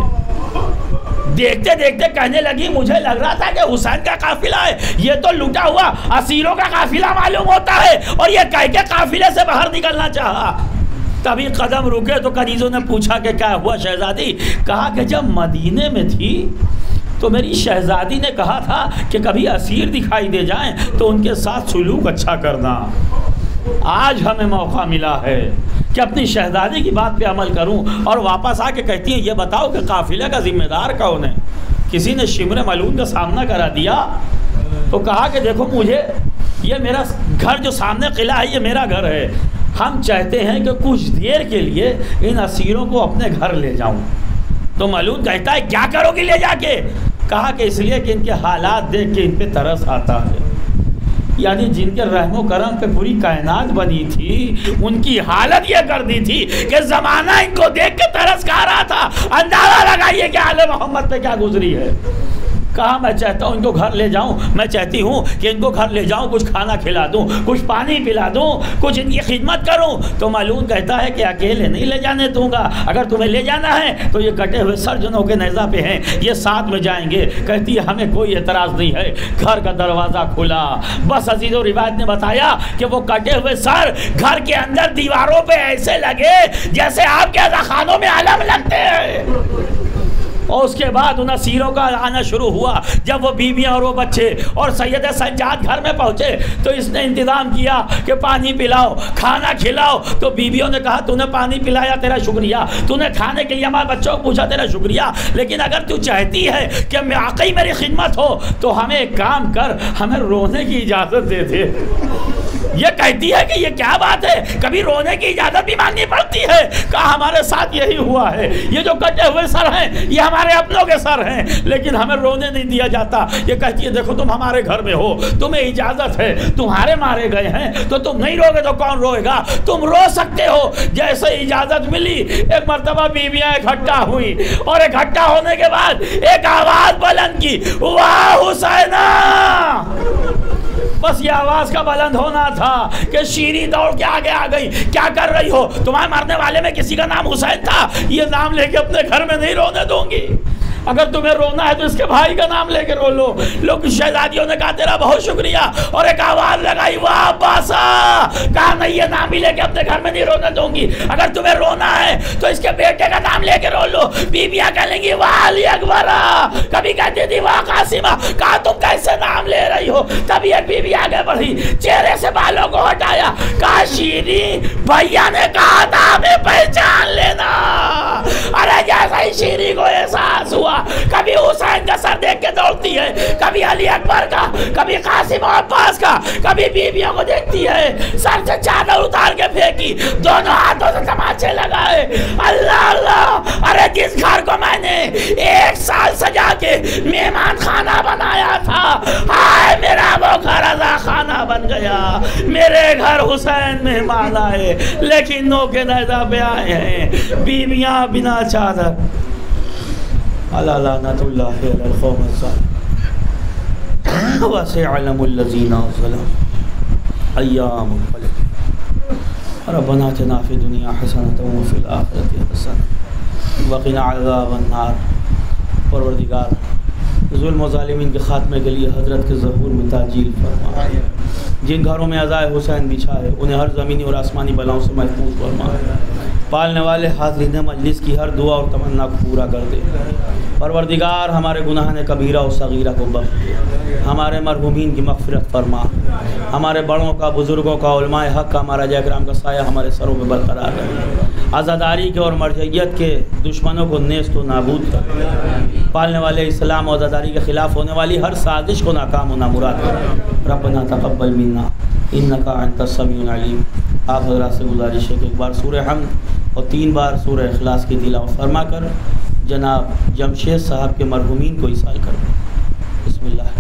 دیکھتے دیکھتے کہنے لگی مجھے لگ رہا تھا کہ حسین کا قافلہ ہے، یہ تو لوٹا ہوا اسیروں کا قافلہ معلوم ہوتا ہے، اور یہ کہہ کے قافلے سے باہر نکلنا چاہا۔ تبھی قدم رکے تو کنیزوں نے پوچھا کہ کیا ہوا شہزادی؟ کہا کہ جب مدینے میں تھی تو میری شہزادی نے کہا تھا کہ کبھی اسیر دکھائی دے جائیں تو ان کے ساتھ سلوک اچھا کرنا۔ آج ہمیں موقع ملا ہے کہ اپنی شہزادی کی بات پہ عمل کروں۔ اور واپس آ کے کہتی ہیں یہ بتاؤ کہ قافلے کا ذمہ دار کون ہے؟ کسی نے شمر ملعون کا سامنا کرا دیا تو کہا کہ دیکھو مجھے یہ میرا گھر جو سامنے قلعہ ہے یہ میرا گھر ہے، ہم چاہتے ہیں کہ کچھ دیر کے لیے ان اسیروں کو اپنے گھر لے جاؤں۔ تو ملعون کہتا ہے کیا کرو گی لے جا کے؟ کہا کہ اس لیے کہ ان کے حالات دیکھ کے ان پہ ترس آتا ہے، یعنی جن کے رحم و کرم پہ پوری کائنات بنی تھی ان کی حالت یہ کر دی تھی کہ زمانہ ان کو دیکھ کے ترس کھا رہا تھا۔ اندازہ لگائیے کہ آل محمد پہ کیا گزری ہے۔ کہا میں چاہتا ہوں ان کو گھر لے جاؤں، میں چاہتی ہوں کہ ان کو گھر لے جاؤں، کچھ کھانا کھلا دوں، کچھ پانی پلا دوں، کچھ ان کی خدمت کروں۔ تو ملعون کہتا ہے کہ اکیلے نہیں لے جانے دوں گا، اگر تمہیں لے جانا ہے تو یہ کٹے ہوئے سر جنوں کے نیزہ پہ ہیں، یہ ساتھ میں جائیں گے۔ کہتی ہے ہمیں کوئی اعتراض نہیں ہے۔ گھر کا دروازہ کھلا، بس عزیز و روایت نے بتایا کہ وہ کٹے ہوئے سر گھر کے اندر دیواروں پہ ایسے لگے جیسے آپ کے خانوں میں علم لگتے ہیں۔ اور اس کے بعد ان اسیروں کا آنا شروع ہوا۔ جب وہ بیویاں اور وہ بچے اور سید سجاد گھر میں پہنچے تو اس نے انتظام کیا کہ پانی پلاؤ، کھانا کھلاؤ۔ تو بیویوں نے کہا تو نے پانی پلایا تیرا شکریہ، تو نے کھانے کے لیے ہمارے بچوں کو پوچھا تیرا شکریہ، لیکن اگر تو چاہتی ہے کہ واقعی میری خدمت ہو تو ہمیں ایک کام کر، ہمیں رونے کی اجازت دے دے۔ یہ کہتی ہے کہ یہ کیا بات ہے، کبھی رونے کی اجازت بھی مانگنی پڑتی ہے؟ کہا ہمارے ساتھ یہی ہوا ہے، یہ جو کٹے ہوئے سر ہیں یہ ہمارے اپنوں کے سر ہیں، لیکن ہمیں رونے نہیں دیا جاتا۔ یہ کہتی ہے دیکھو تم ہمارے گھر میں ہو، تمہیں اجازت ہے، تمہارے مارے گئے ہیں تو تم نہیں روگے تو کون روئے گا؟ تم رو سکتے ہو۔ جیسے اجازت ملی ایک مرتبہ بیویاں اکٹھا ہوئی، اور اکٹھا ہونے کے بعد ایک آواز بلند کی، واہ حسینہ! بس یہ آواز کا بلند ہونا تھا کہ شیریں دوڑ کے آگے آ گئی، کیا کر رہی ہو؟ تمہارے مرنے والے میں کسی کا نام حسین تھا، یہ نام لے کے اپنے گھر میں نہیں رونے دوں گی، اگر تمہیں رونا ہے تو اس کے بھائی کا نام لے کے رو لو۔ لوگ شہزادیوں نے کہا تیرا بہت شکریہ، اور ایک آواز لگائی واہ عباسا! کہا نہیں یہ نام بھی لے کے اپنے گھر میں نہیں رونے دوں گی، اگر تمہیں رونا ہے تو اس کے بیٹے کا نام لے کے رو لو۔ بیویاں کہیں گی واہ علی اکبرہ، کبھی کہتی تھی واہ قاسمہ۔ کہا تم کیسے نام لے رہی ہو؟ تبھی ایک بیوی آگے بڑھی، چہرے سے بالوں کو ہٹایا، کہا شیریں بھیا نے کہا تھا ہمیں پہچان لینا۔ ارے جیسا ہی شیریں کو احساس ہوا، کبھی حسین کا سر دیکھ کے دوڑتی ہے، کبھی علی اکبر کا، کبھی قاسم و عباس کا، کبھی بیویوں کو دیکھتی ہے، سر سے چادر اتار کے پھینکی، دونوں ہاتھوں سے تماچا ڈھانچے لگائے. اللہ اللہ، ارے جس گھر کو میں نے 1 سال سجا کے مہمان خانہ بنایا تھا، ہائے میرا وہ گھر رضا خانہ بن گیا. میرے گھر حسین مہمان آئے لیکن نو کے نیزہ پہ آئے ہیں بیویاں بنا چادر. الا لعنت اللہ علی القوم الظالمین وسيعلم الذين ظلموا ایام القلب. ربنا آتنا فی الدنیا حسنۃ وفی الآخرۃ حسنۃ وقنا عذاب النار. پروردگار ظلم و ظالمین کے خاتمے کے لیے حضرت کے ظہور میں تعجیل فرما. جن گھروں میں عزائے حسین بچھا ہے انہیں ہر زمینی اور آسمانی بلاؤں سے محفوظ فرما. پالنے والے حاضرین مجلس کی ہر دعا اور تمنا کو پورا کر دے. پروردگار ہمارے گناہ کبیرہ و صغیرہ کو بخش دے. ہمارے مرحومین کی مغفرت فرما. ہمارے بڑوں کا، بزرگوں کا، علماء حق کا، ہمارا جے کرام کا سایہ ہمارے سروں پہ برقرار رہے. عزاداری کے اور مرجعیت کے دشمنوں کو نیست و نابود کر. پالنے والے اسلام و عزاداری کے خلاف ہونے والی ہر سازش کو ناکام و نامراد کر. ربنا تقبل منا انک انت السمیع العلیم. آپ حضرات سے گزارش ہے کہ 1 بار سورہ حمد اور 3 بار سورہ اخلاص کی تلاوت فرما کر جناب جمشید صاحب کے مرحومین کو ایصال کر دیں. بسم اللہ.